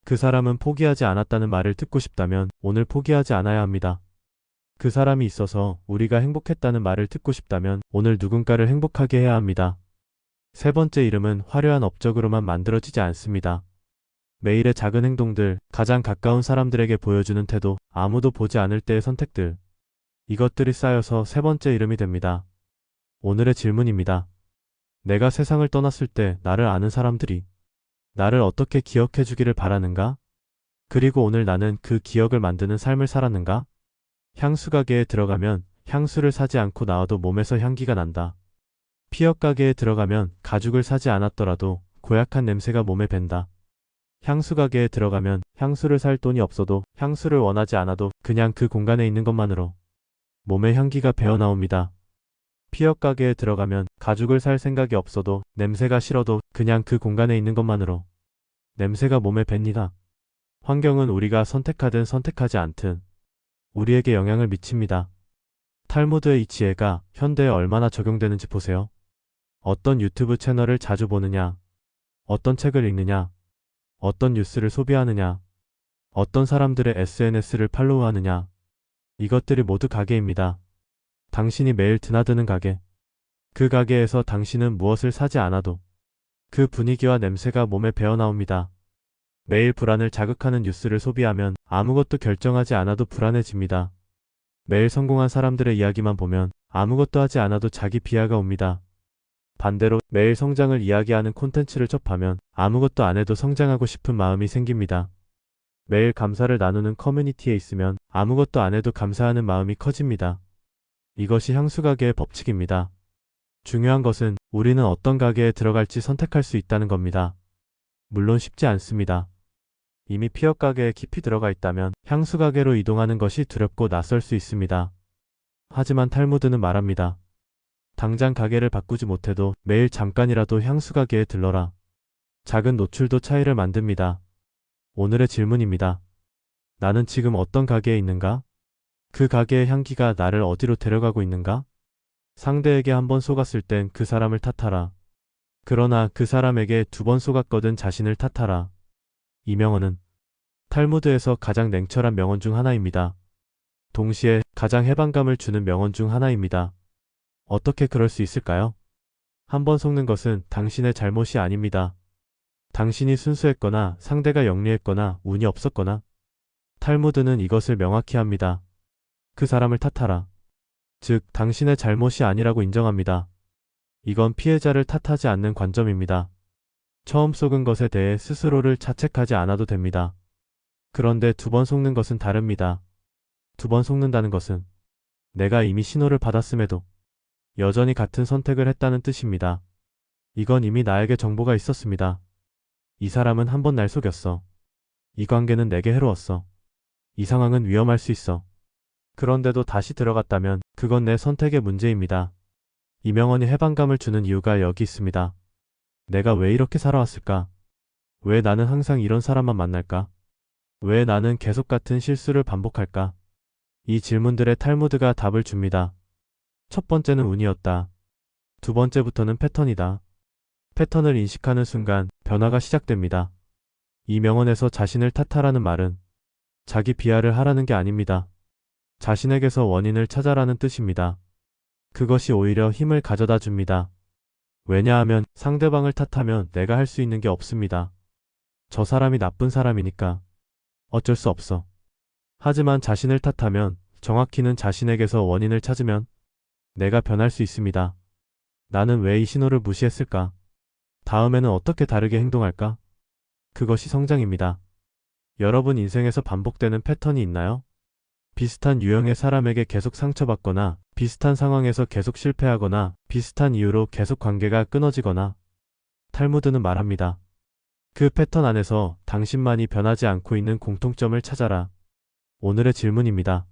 그 사람은 포기하지 않았다는 말을 듣고 싶다면 오늘 포기하지 않아야 합니다. 그 사람이 있어서 우리가 행복했다는 말을 듣고 싶다면 오늘 누군가를 행복하게 해야 합니다. 세 번째 이름은 화려한 업적으로만 만들어지지 않습니다. 매일의 작은 행동들, 가장 가까운 사람들에게 보여주는 태도, 아무도 보지 않을 때의 선택들. 이것들이 쌓여서 세 번째 이름이 됩니다. 오늘의 질문입니다. 내가 세상을 떠났을 때 나를 아는 사람들이 나를 어떻게 기억해 주기를 바라는가? 그리고 오늘 나는 그 기억을 만드는 삶을 살았는가? 향수 가게에 들어가면 향수를 사지 않고 나와도 몸에서 향기가 난다. 피어 가게에 들어가면 가죽을 사지 않았더라도 고약한 냄새가 몸에 밴다. 향수 가게에 들어가면 향수를 살 돈이 없어도 향수를 원하지 않아도 그냥 그 공간에 있는 것만으로 몸에 향기가 배어나옵니다. 피어 가게에 들어가면 가죽을 살 생각이 없어도 냄새가 싫어도 그냥 그 공간에 있는 것만으로 냄새가 몸에 밴니다. 환경은 우리가 선택하든 선택하지 않든 우리에게 영향을 미칩니다. 탈무드의 이 지혜가 현대에 얼마나 적용되는지 보세요. 어떤 유튜브 채널을 자주 보느냐, 어떤 책을 읽느냐, 어떤 뉴스를 소비하느냐, 어떤 사람들의 SNS를 팔로우하느냐, 이것들이 모두 가게입니다. 당신이 매일 드나드는 가게. 그 가게에서 당신은 무엇을 사지 않아도 그 분위기와 냄새가 몸에 배어나옵니다. 매일 불안을 자극하는 뉴스를 소비하면 아무것도 결정하지 않아도 불안해집니다. 매일 성공한 사람들의 이야기만 보면 아무것도 하지 않아도 자기 비하가 옵니다. 반대로 매일 성장을 이야기하는 콘텐츠를 접하면 아무것도 안 해도 성장하고 싶은 마음이 생깁니다. 매일 감사를 나누는 커뮤니티에 있으면 아무것도 안 해도 감사하는 마음이 커집니다. 이것이 향수 가게의 법칙입니다. 중요한 것은 우리는 어떤 가게에 들어갈지 선택할 수 있다는 겁니다. 물론 쉽지 않습니다. 이미 피어 가게에 깊이 들어가 있다면 향수 가게로 이동하는 것이 두렵고 낯설 수 있습니다. 하지만 탈무드는 말합니다. 당장 가게를 바꾸지 못해도 매일 잠깐이라도 향수 가게에 들러라. 작은 노출도 차이를 만듭니다. 오늘의 질문입니다. 나는 지금 어떤 가게에 있는가? 그 가게의 향기가 나를 어디로 데려가고 있는가? 상대에게 한 번 속았을 땐 그 사람을 탓하라. 그러나 그 사람에게 두 번 속았거든 자신을 탓하라. 이 명언은 탈무드에서 가장 냉철한 명언 중 하나입니다. 동시에 가장 해방감을 주는 명언 중 하나입니다. 어떻게 그럴 수 있을까요? 한 번 속는 것은 당신의 잘못이 아닙니다. 당신이 순수했거나 상대가 영리했거나 운이 없었거나 탈무드는 이것을 명확히 합니다. 그 사람을 탓하라. 즉, 당신의 잘못이 아니라고 인정합니다. 이건 피해자를 탓하지 않는 관점입니다. 처음 속은 것에 대해 스스로를 자책하지 않아도 됩니다. 그런데 두 번 속는 것은 다릅니다. 두 번 속는다는 것은 내가 이미 신호를 받았음에도 여전히 같은 선택을 했다는 뜻입니다. 이건 이미 나에게 정보가 있었습니다. 이 사람은 한 번 날 속였어. 이 관계는 내게 해로웠어. 이 상황은 위험할 수 있어. 그런데도 다시 들어갔다면 그건 내 선택의 문제입니다. 이 명언이 해방감을 주는 이유가 여기 있습니다. 내가 왜 이렇게 살아왔을까? 왜 나는 항상 이런 사람만 만날까? 왜 나는 계속 같은 실수를 반복할까? 이 질문들의 탈무드가 답을 줍니다. 첫 번째는 운이었다. 두 번째부터는 패턴이다. 패턴을 인식하는 순간 변화가 시작됩니다. 이 명언에서 자신을 탓하라는 말은 자기 비하를 하라는 게 아닙니다. 자신에게서 원인을 찾아라는 뜻입니다. 그것이 오히려 힘을 가져다 줍니다. 왜냐하면 상대방을 탓하면 내가 할 수 있는 게 없습니다. 저 사람이 나쁜 사람이니까 어쩔 수 없어. 하지만 자신을 탓하면, 정확히는 자신에게서 원인을 찾으면 내가 변할 수 있습니다. 나는 왜 이 신호를 무시했을까? 다음에는 어떻게 다르게 행동할까? 그것이 성장입니다. 여러분 인생에서 반복되는 패턴이 있나요? 비슷한 유형의 사람에게 계속 상처받거나, 비슷한 상황에서 계속 실패하거나, 비슷한 이유로 계속 관계가 끊어지거나. 탈무드는 말합니다. 그 패턴 안에서 당신만이 변하지 않고 있는 공통점을 찾아라. 오늘의 질문입니다.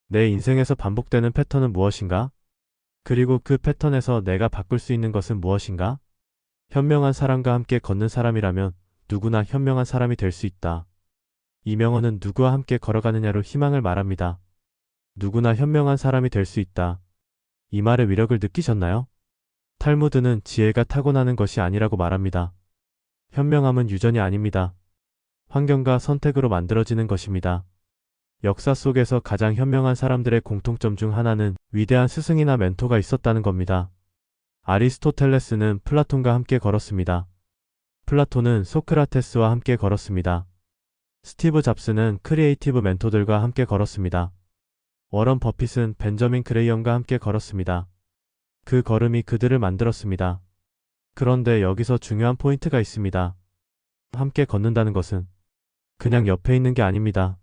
내 인생에서 반복되는 패턴은 무엇인가? 그리고 그 패턴에서 내가 바꿀 수 있는 것은 무엇인가? 현명한 사람과 함께 걷는 사람이라면 누구나 현명한 사람이 될 수 있다. 이 명언은 누구와 함께 걸어가느냐로 희망을 말합니다. 누구나 현명한 사람이 될 수 있다. 이 말의 위력을 느끼셨나요? 탈무드는 지혜가 타고나는 것이 아니라고 말합니다. 현명함은 유전이 아닙니다. 환경과 선택으로 만들어지는 것입니다. 역사 속에서 가장 현명한 사람들의 공통점 중 하나는 위대한 스승이나 멘토가 있었다는 겁니다. 아리스토텔레스는 플라톤과 함께 걸었습니다. 플라톤은 소크라테스와 함께 걸었습니다. 스티브 잡스는 크리에이티브 멘토들과 함께 걸었습니다. 워런 버핏은 벤저민 그레이엄과 함께 걸었습니다. 그 걸음이 그들을 만들었습니다. 그런데 여기서 중요한 포인트가 있습니다. 함께 걷는다는 것은 그냥 옆에 있는 게 아닙니다.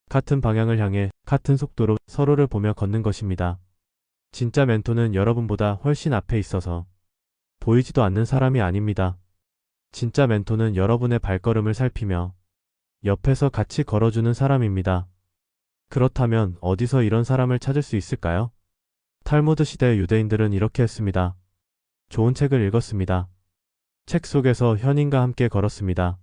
같은 방향을 향해 같은 속도로 서로를 보며 걷는 것입니다. 진짜 멘토는 여러분보다 훨씬 앞에 있어서 보이지도 않는 사람이 아닙니다. 진짜 멘토는 여러분의 발걸음을 살피며 옆에서 같이 걸어주는 사람입니다. 그렇다면 어디서 이런 사람을 찾을 수 있을까요? 탈무드 시대의 유대인들은 이렇게 했습니다. 좋은 책을 읽었습니다. 책 속에서 현인과 함께 걸었습니다.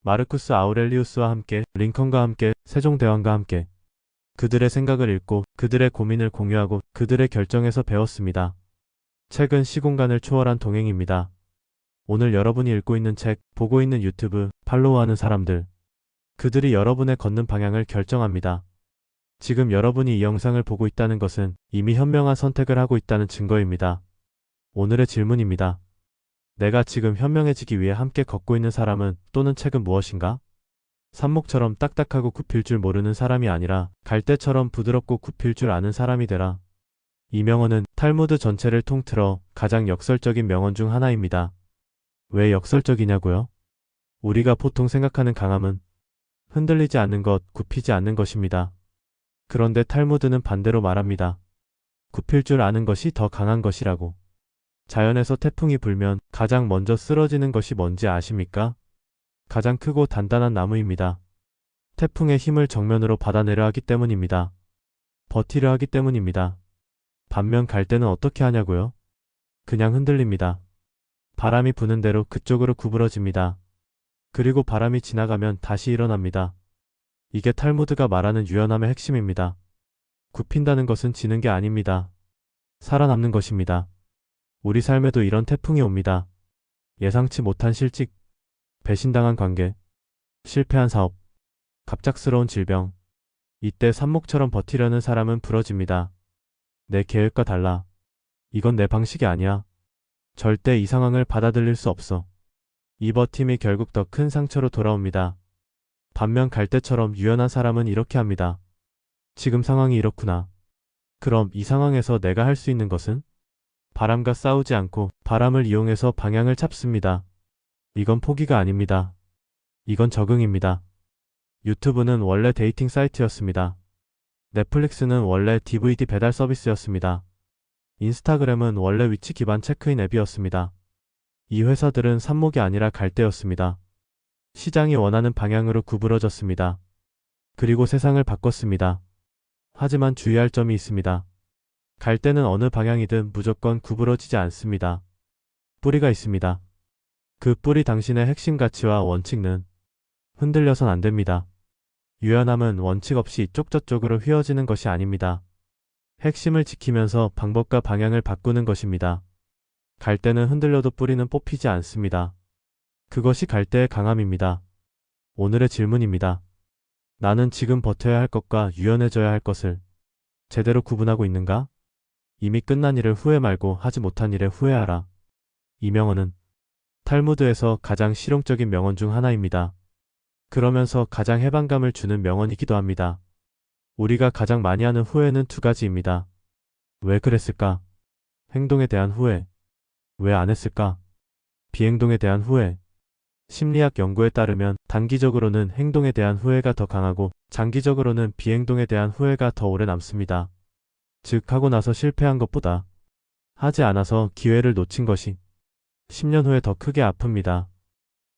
마르쿠스 아우렐리우스와 함께, 링컨과 함께, 세종대왕과 함께. 그들의 생각을 읽고 그들의 고민을 공유하고 그들의 결정에서 배웠습니다. 책은 시공간을 초월한 동행입니다. 오늘 여러분이 읽고 있는 책, 보고 있는 유튜브, 팔로우하는 사람들. 그들이 여러분의 걷는 방향을 결정합니다. 지금 여러분이 이 영상을 보고 있다는 것은 이미 현명한 선택을 하고 있다는 증거입니다. 오늘의 질문입니다. 내가 지금 현명해지기 위해 함께 걷고 있는 사람은 또는 책은 무엇인가? 삽목처럼 딱딱하고 굽힐 줄 모르는 사람이 아니라 갈대처럼 부드럽고 굽힐 줄 아는 사람이 되라. 이 명언은 탈무드 전체를 통틀어 가장 역설적인 명언 중 하나입니다. 왜 역설적이냐고요? 우리가 보통 생각하는 강함은 흔들리지 않는 것, 굽히지 않는 것입니다. 그런데 탈무드는 반대로 말합니다. 굽힐 줄 아는 것이 더 강한 것이라고. 자연에서 태풍이 불면 가장 먼저 쓰러지는 것이 뭔지 아십니까? 가장 크고 단단한 나무입니다. 태풍의 힘을 정면으로 받아내려 하기 때문입니다. 버티려 하기 때문입니다. 반면 갈대는 어떻게 하냐고요? 그냥 흔들립니다. 바람이 부는 대로 그쪽으로 구부러집니다. 그리고 바람이 지나가면 다시 일어납니다. 이게 탈무드가 말하는 유연함의 핵심입니다. 굽힌다는 것은 지는 게 아닙니다. 살아남는 것입니다. 우리 삶에도 이런 태풍이 옵니다. 예상치 못한 실직, 배신당한 관계, 실패한 사업, 갑작스러운 질병. 이때 삽목처럼 버티려는 사람은 부러집니다. 내 계획과 달라. 이건 내 방식이 아니야. 절대 이 상황을 받아들일 수 없어. 이 버팀이 결국 더 큰 상처로 돌아옵니다. 반면 갈대처럼 유연한 사람은 이렇게 합니다. 지금 상황이 이렇구나. 그럼 이 상황에서 내가 할 수 있는 것은? 바람과 싸우지 않고 바람을 이용해서 방향을 잡습니다. 이건 포기가 아닙니다. 이건 적응입니다. 유튜브는 원래 데이팅 사이트였습니다. 넷플릭스는 원래 DVD 배달 서비스였습니다. 인스타그램은 원래 위치 기반 체크인 앱이었습니다. 이 회사들은 삽목이 아니라 갈대였습니다. 시장이 원하는 방향으로 구부러졌습니다. 그리고 세상을 바꿨습니다. 하지만 주의할 점이 있습니다. 갈대는 어느 방향이든 무조건 구부러지지 않습니다. 뿌리가 있습니다. 그 뿌리 당신의 핵심 가치와 원칙는 흔들려선 안 됩니다. 유연함은 원칙 없이 이쪽 저쪽으로 휘어지는 것이 아닙니다. 핵심을 지키면서 방법과 방향을 바꾸는 것입니다. 갈대는 흔들려도 뿌리는 뽑히지 않습니다. 그것이 갈대의 강함입니다. 오늘의 질문입니다. 나는 지금 버텨야 할 것과 유연해져야 할 것을 제대로 구분하고 있는가? 이미 끝난 일을 후회 말고 하지 못한 일에 후회하라. 이 명언은 탈무드에서 가장 실용적인 명언 중 하나입니다. 그러면서 가장 해방감을 주는 명언이기도 합니다. 우리가 가장 많이 하는 후회는 두 가지입니다. 왜 그랬을까? 행동에 대한 후회. 왜 안 했을까? 비행동에 대한 후회. 심리학 연구에 따르면 단기적으로는 행동에 대한 후회가 더 강하고 장기적으로는 비행동에 대한 후회가 더 오래 남습니다. 즉 하고 나서 실패한 것보다 하지 않아서 기회를 놓친 것이 10년 후에 더 크게 아픕니다.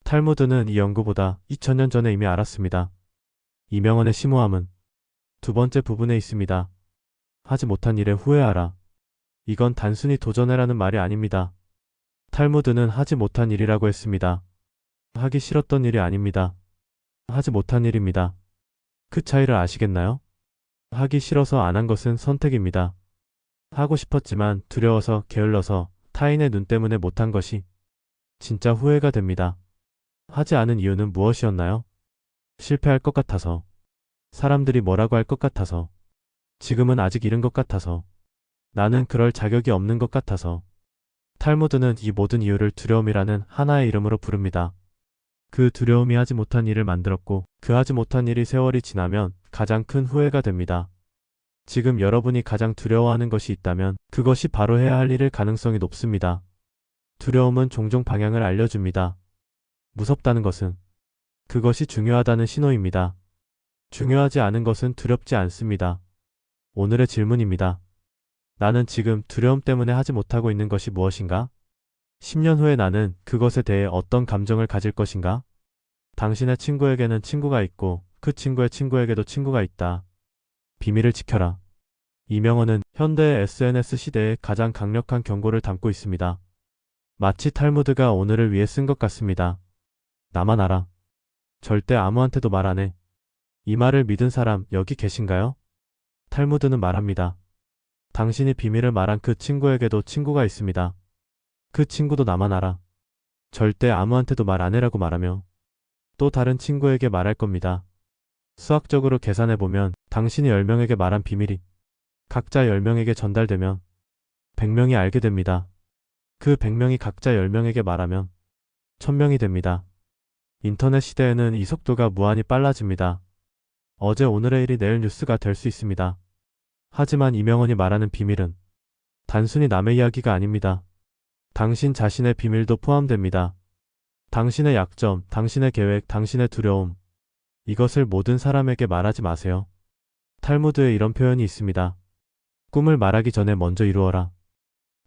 탈무드는 이 연구보다 2000년 전에 이미 알았습니다. 이 명언의 심오함은 두 번째 부분에 있습니다. 하지 못한 일에 후회하라. 이건 단순히 도전해라는 말이 아닙니다. 탈무드는 하지 못한 일이라고 했습니다. 하기 싫었던 일이 아닙니다. 하지 못한 일입니다. 그 차이를 아시겠나요? 하기 싫어서 안 한 것은 선택입니다. 하고 싶었지만 두려워서 게을러서 타인의 눈 때문에 못한 것이 진짜 후회가 됩니다. 하지 않은 이유는 무엇이었나요? 실패할 것 같아서, 사람들이 뭐라고 할 것 같아서, 지금은 아직 이른 것 같아서, 나는 그럴 자격이 없는 것 같아서. 탈무드는 이 모든 이유를 두려움이라는 하나의 이름으로 부릅니다. 그 두려움이 하지 못한 일을 만들었고 그 하지 못한 일이 세월이 지나면 가장 큰 후회가 됩니다. 지금 여러분이 가장 두려워하는 것이 있다면 그것이 바로 해야 할 일일 가능성이 높습니다. 두려움은 종종 방향을 알려줍니다. 무섭다는 것은 그것이 중요하다는 신호입니다. 중요하지 않은 것은 두렵지 않습니다. 오늘의 질문입니다. 나는 지금 두려움 때문에 하지 못하고 있는 것이 무엇인가? 10년 후에 나는 그것에 대해 어떤 감정을 가질 것인가? 당신의 친구에게는 친구가 있고 그 친구의 친구에게도 친구가 있다. 비밀을 지켜라. 이 명언은 현대의 SNS 시대에 가장 강력한 경고를 담고 있습니다. 마치 탈무드가 오늘을 위해 쓴 것 같습니다. 나만 알아. 절대 아무한테도 말 안 해. 이 말을 믿은 사람 여기 계신가요? 탈무드는 말합니다. 당신이 비밀을 말한 그 친구에게도 친구가 있습니다. 그 친구도 나만 알아. 절대 아무한테도 말 안 해라고 말하며 또 다른 친구에게 말할 겁니다. 수학적으로 계산해보면 당신이 10명에게 말한 비밀이 각자 10명에게 전달되면 100명이 알게 됩니다. 그 100명이 각자 10명에게 말하면 1000명이 됩니다. 인터넷 시대에는 이 속도가 무한히 빨라집니다. 어제 오늘의 일이 내일 뉴스가 될 수 있습니다. 하지만 이 명언이 말하는 비밀은 단순히 남의 이야기가 아닙니다. 당신 자신의 비밀도 포함됩니다. 당신의 약점, 당신의 계획, 당신의 두려움. 이것을 모든 사람에게 말하지 마세요. 탈무드에 이런 표현이 있습니다. 꿈을 말하기 전에 먼저 이루어라.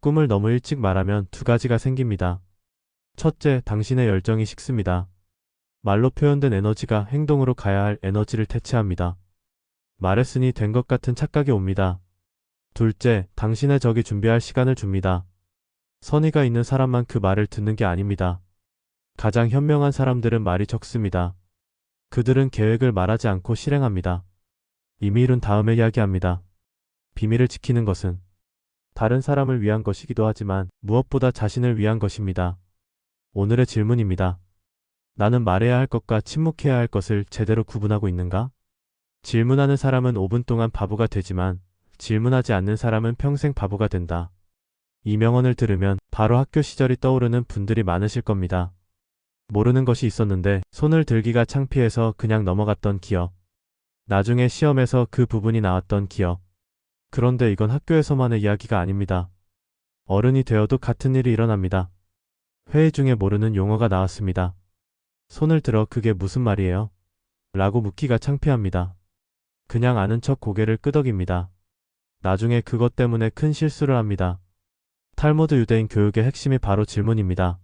꿈을 너무 일찍 말하면 두 가지가 생깁니다. 첫째, 당신의 열정이 식습니다. 말로 표현된 에너지가 행동으로 가야 할 에너지를 대체합니다. 말했으니 된 것 같은 착각이 옵니다. 둘째, 당신의 적이 준비할 시간을 줍니다. 선의가 있는 사람만 그 말을 듣는 게 아닙니다. 가장 현명한 사람들은 말이 적습니다. 그들은 계획을 말하지 않고 실행합니다. 이미 이룬 다음에 이야기합니다. 비밀을 지키는 것은 다른 사람을 위한 것이기도 하지만 무엇보다 자신을 위한 것입니다. 오늘의 질문입니다. 나는 말해야 할 것과 침묵해야 할 것을 제대로 구분하고 있는가? 질문하는 사람은 5분 동안 바보가 되지만 질문하지 않는 사람은 평생 바보가 된다. 이 명언을 들으면 바로 학교 시절이 떠오르는 분들이 많으실 겁니다. 모르는 것이 있었는데 손을 들기가 창피해서 그냥 넘어갔던 기억. 나중에 시험에서 그 부분이 나왔던 기억. 그런데 이건 학교에서만의 이야기가 아닙니다. 어른이 되어도 같은 일이 일어납니다. 회의 중에 모르는 용어가 나왔습니다. 손을 들어 그게 무슨 말이에요? 라고 묻기가 창피합니다. 그냥 아는 척 고개를 끄덕입니다. 나중에 그것 때문에 큰 실수를 합니다. 탈무드 유대인 교육의 핵심이 바로 질문입니다.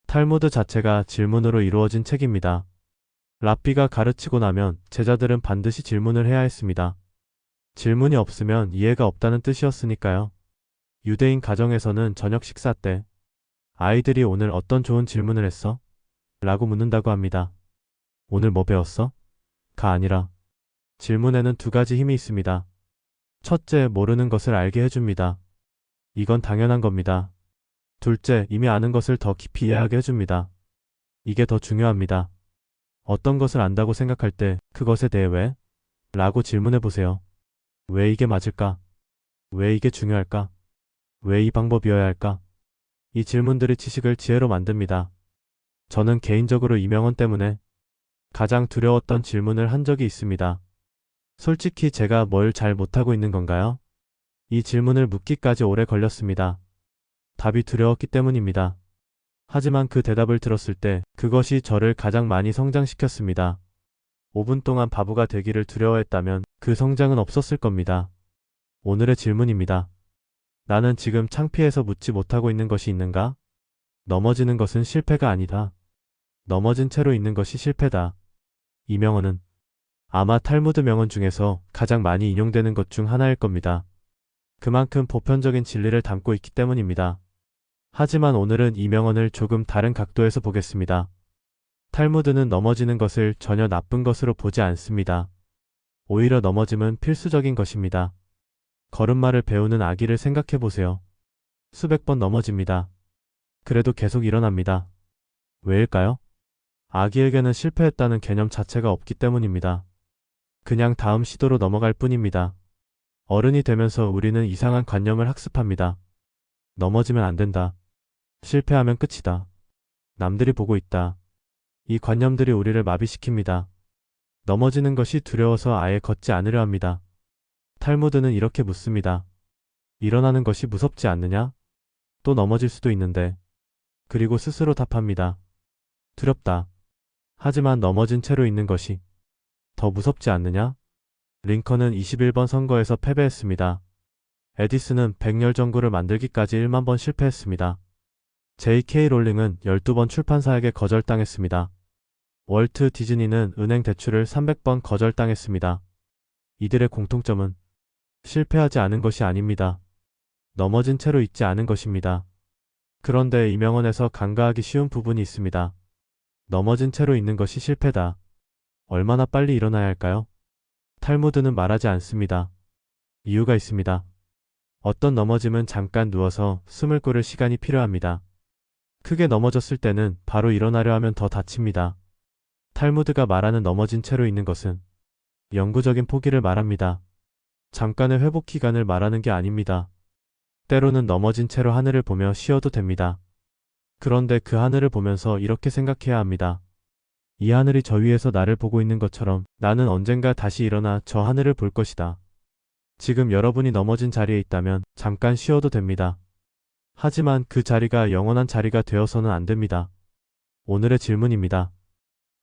탈무드 자체가 질문으로 이루어진 책입니다. 랍비가 가르치고 나면 제자들은 반드시 질문을 해야 했습니다. 질문이 없으면 이해가 없다는 뜻이었으니까요. 유대인 가정에서는 저녁 식사 때 아이들이 오늘 어떤 좋은 질문을 했어? 라고 묻는다고 합니다. 오늘 뭐 배웠어? 가 아니라 질문에는 두 가지 힘이 있습니다. 첫째, 모르는 것을 알게 해줍니다. 이건 당연한 겁니다. 둘째, 이미 아는 것을 더 깊이 이해하게 해줍니다. 이게 더 중요합니다. 어떤 것을 안다고 생각할 때 그것에 대해 왜? 라고 질문해보세요. 왜 이게 맞을까? 왜 이게 중요할까? 왜 이 방법이어야 할까? 이 질문들이 지식을 지혜로 만듭니다. 저는 개인적으로 이 명언 때문에 가장 두려웠던 질문을 한 적이 있습니다. 솔직히 제가 뭘 잘 못하고 있는 건가요? 이 질문을 묻기까지 오래 걸렸습니다. 답이 두려웠기 때문입니다. 하지만 그 대답을 들었을 때 그것이 저를 가장 많이 성장시켰습니다. 5분 동안 바보가 되기를 두려워했다면 그 성장은 없었을 겁니다. 오늘의 질문입니다. 나는 지금 창피해서 묻지 못하고 있는 것이 있는가? 넘어지는 것은 실패가 아니다. 넘어진 채로 있는 것이 실패다. 이 명언은 아마 탈무드 명언 중에서 가장 많이 인용되는 것 중 하나일 겁니다. 그만큼 보편적인 진리를 담고 있기 때문입니다. 하지만 오늘은 이 명언을 조금 다른 각도에서 보겠습니다. 탈무드는 넘어지는 것을 전혀 나쁜 것으로 보지 않습니다. 오히려 넘어짐은 필수적인 것입니다. 걸음마를 배우는 아기를 생각해 보세요. 수백 번 넘어집니다. 그래도 계속 일어납니다. 왜일까요? 아기에게는 실패했다는 개념 자체가 없기 때문입니다. 그냥 다음 시도로 넘어갈 뿐입니다. 어른이 되면서 우리는 이상한 관념을 학습합니다. 넘어지면 안 된다. 실패하면 끝이다. 남들이 보고 있다. 이 관념들이 우리를 마비시킵니다. 넘어지는 것이 두려워서 아예 걷지 않으려 합니다. 탈무드는 이렇게 묻습니다. 일어나는 것이 무섭지 않느냐? 또 넘어질 수도 있는데. 그리고 스스로 답합니다. 두렵다. 하지만 넘어진 채로 있는 것이 더 무섭지 않느냐? 링컨은 21번 선거에서 패배했습니다. 에디슨은 백열 전구를 만들기까지 1만 번 실패했습니다. J.K. 롤링은 12번 출판사에게 거절당했습니다. 월트 디즈니는 은행 대출을 300번 거절당했습니다. 이들의 공통점은 실패하지 않은 것이 아닙니다. 넘어진 채로 있지 않은 것입니다. 그런데 이 명언에서 간과하기 쉬운 부분이 있습니다. 넘어진 채로 있는 것이 실패다. 얼마나 빨리 일어나야 할까요? 탈무드는 말하지 않습니다. 이유가 있습니다. 어떤 넘어짐은 잠깐 누워서 숨을 고를 시간이 필요합니다. 크게 넘어졌을 때는 바로 일어나려 하면 더 다칩니다. 탈무드가 말하는 넘어진 채로 있는 것은 영구적인 포기를 말합니다. 잠깐의 회복 기간을 말하는 게 아닙니다. 때로는 넘어진 채로 하늘을 보며 쉬어도 됩니다. 그런데 그 하늘을 보면서 이렇게 생각해야 합니다. 이 하늘이 저 위에서 나를 보고 있는 것처럼 나는 언젠가 다시 일어나 저 하늘을 볼 것이다. 지금 여러분이 넘어진 자리에 있다면 잠깐 쉬어도 됩니다. 하지만 그 자리가 영원한 자리가 되어서는 안 됩니다. 오늘의 질문입니다.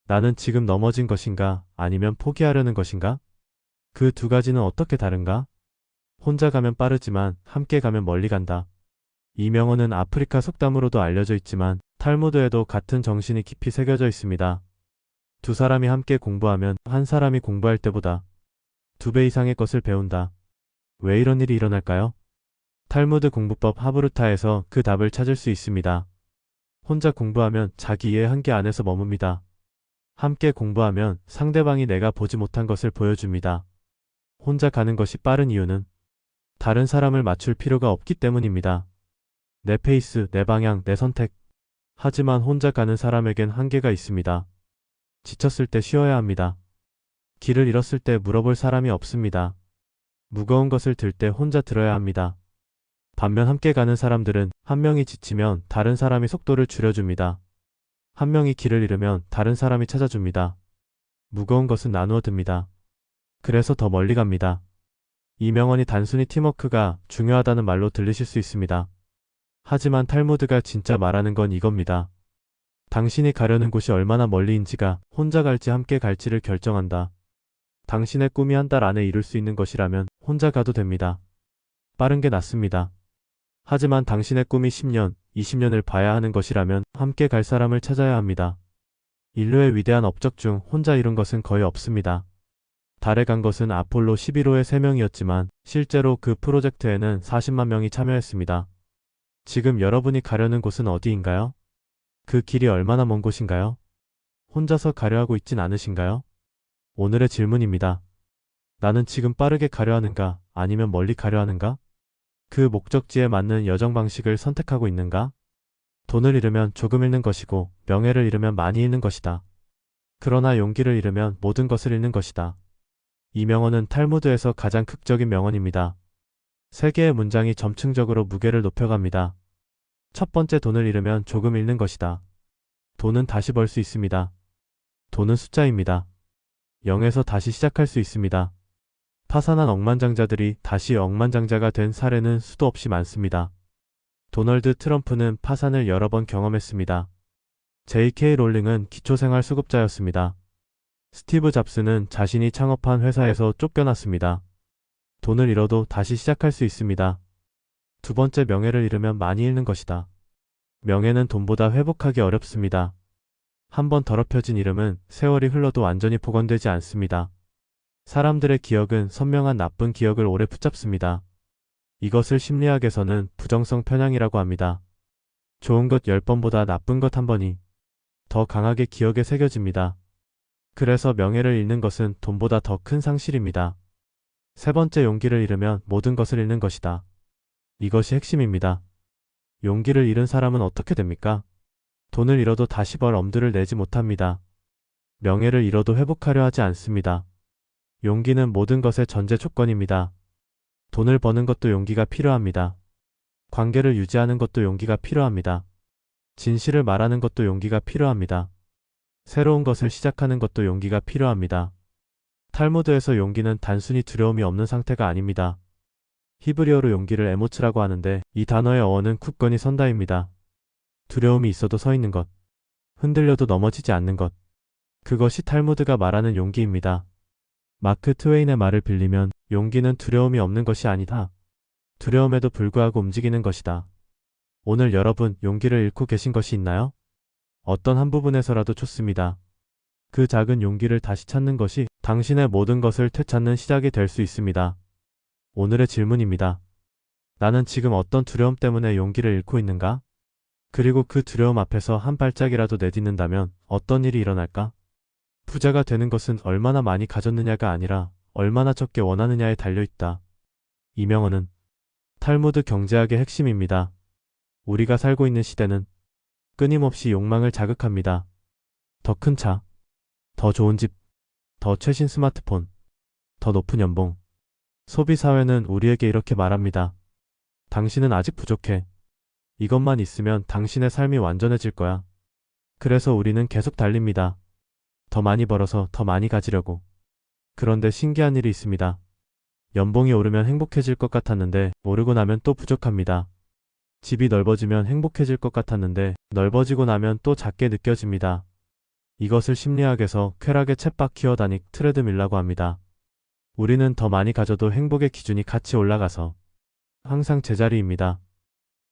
나는 지금 넘어진 것인가 아니면 포기하려는 것인가? 그 두 가지는 어떻게 다른가? 혼자 가면 빠르지만 함께 가면 멀리 간다. 이 명언은 아프리카 속담으로도 알려져 있지만 탈무드에도 같은 정신이 깊이 새겨져 있습니다. 두 사람이 함께 공부하면 한 사람이 공부할 때보다 2배 이상의 것을 배운다. 왜 이런 일이 일어날까요? 탈무드 공부법 하브루타에서 그 답을 찾을 수 있습니다. 혼자 공부하면 자기 이해 한계 안에서 머뭅니다. 함께 공부하면 상대방이 내가 보지 못한 것을 보여줍니다. 혼자 가는 것이 빠른 이유는 다른 사람을 맞출 필요가 없기 때문입니다. 내 페이스, 내 방향, 내 선택. 하지만 혼자 가는 사람에겐 한계가 있습니다. 지쳤을 때 쉬어야 합니다. 길을 잃었을 때 물어볼 사람이 없습니다. 무거운 것을 들 때 혼자 들어야 합니다. 반면 함께 가는 사람들은 한 명이 지치면 다른 사람이 속도를 줄여줍니다. 한 명이 길을 잃으면 다른 사람이 찾아줍니다. 무거운 것은 나누어 듭니다. 그래서 더 멀리 갑니다. 이 명언이 단순히 팀워크가 중요하다는 말로 들리실 수 있습니다. 하지만 탈무드가 진짜 말하는 건 이겁니다. 당신이 가려는 곳이 얼마나 멀리인지가 혼자 갈지 함께 갈지를 결정한다. 당신의 꿈이 한 달 안에 이룰 수 있는 것이라면 혼자 가도 됩니다. 빠른 게 낫습니다. 하지만 당신의 꿈이 10년, 20년을 봐야 하는 것이라면 함께 갈 사람을 찾아야 합니다. 인류의 위대한 업적 중 혼자 이룬 것은 거의 없습니다. 달에 간 것은 아폴로 11호의 3명이었지만 실제로 그 프로젝트에는 40만 명이 참여했습니다. 지금 여러분이 가려는 곳은 어디인가요? 그 길이 얼마나 먼 곳인가요? 혼자서 가려 하고 있진 않으신가요? 오늘의 질문입니다. 나는 지금 빠르게 가려 하는가, 아니면 멀리 가려 하는가? 그 목적지에 맞는 여정 방식을 선택하고 있는가? 돈을 잃으면 조금 잃는 것이고, 명예를 잃으면 많이 잃는 것이다. 그러나 용기를 잃으면 모든 것을 잃는 것이다. 이 명언은 탈무드에서 가장 극적인 명언입니다. 3개의 문장이 점층적으로 무게를 높여갑니다. 첫 번째, 돈을 잃으면 조금 잃는 것이다. 돈은 다시 벌 수 있습니다. 돈은 숫자입니다. 0에서 다시 시작할 수 있습니다. 파산한 억만장자들이 다시 억만장자가 된 사례는 수도 없이 많습니다. 도널드 트럼프는 파산을 여러 번 경험했습니다. J.K. 롤링은 기초생활수급자였습니다. 스티브 잡스는 자신이 창업한 회사에서 쫓겨났습니다. 돈을 잃어도 다시 시작할 수 있습니다. 두 번째, 명예를 잃으면 많이 잃는 것이다. 명예는 돈보다 회복하기 어렵습니다. 한번 더럽혀진 이름은 세월이 흘러도 완전히 복원되지 않습니다. 사람들의 기억은 선명한 나쁜 기억을 오래 붙잡습니다. 이것을 심리학에서는 부정성 편향이라고 합니다. 좋은 것 10번보다 나쁜 것 1번이 더 강하게 기억에 새겨집니다. 그래서 명예를 잃는 것은 돈보다 더 큰 상실입니다. 세 번째, 용기를 잃으면 모든 것을 잃는 것이다. 이것이 핵심입니다. 용기를 잃은 사람은 어떻게 됩니까? 돈을 잃어도 다시 벌 엄두를 내지 못합니다. 명예를 잃어도 회복하려 하지 않습니다. 용기는 모든 것의 전제 조건입니다. 돈을 버는 것도 용기가 필요합니다. 관계를 유지하는 것도 용기가 필요합니다. 진실을 말하는 것도 용기가 필요합니다. 새로운 것을 시작하는 것도 용기가 필요합니다. 탈무드에서 용기는 단순히 두려움이 없는 상태가 아닙니다. 히브리어로 용기를 에모츠라고 하는데 이 단어의 어원은 굳건히 선다입니다. 두려움이 있어도 서 있는 것, 흔들려도 넘어지지 않는 것. 그것이 탈무드가 말하는 용기입니다. 마크 트웨인의 말을 빌리면 용기는 두려움이 없는 것이 아니다. 두려움에도 불구하고 움직이는 것이다. 오늘 여러분 용기를 잃고 계신 것이 있나요? 어떤 한 부분에서라도 좋습니다. 그 작은 용기를 다시 찾는 것이 당신의 모든 것을 되찾는 시작이 될 수 있습니다. 오늘의 질문입니다. 나는 지금 어떤 두려움 때문에 용기를 잃고 있는가? 그리고 그 두려움 앞에서 한 발짝이라도 내딛는다면 어떤 일이 일어날까? 부자가 되는 것은 얼마나 많이 가졌느냐가 아니라 얼마나 적게 원하느냐에 달려있다. 이 명언은 탈무드 경제학의 핵심입니다. 우리가 살고 있는 시대는 끊임없이 욕망을 자극합니다. 더 큰 차, 더 좋은 집, 더 최신 스마트폰, 더 높은 연봉. 소비사회는 우리에게 이렇게 말합니다. 당신은 아직 부족해. 이것만 있으면 당신의 삶이 완전해질 거야. 그래서 우리는 계속 달립니다. 더 많이 벌어서 더 많이 가지려고. 그런데 신기한 일이 있습니다. 연봉이 오르면 행복해질 것 같았는데 오르고 나면 또 부족합니다. 집이 넓어지면 행복해질 것 같았는데 넓어지고 나면 또 작게 느껴집니다. 이것을 심리학에서 쾌락의 챗바퀴 키어다닉 트레드밀라고 합니다. 우리는 더 많이 가져도 행복의 기준이 같이 올라가서 항상 제자리입니다.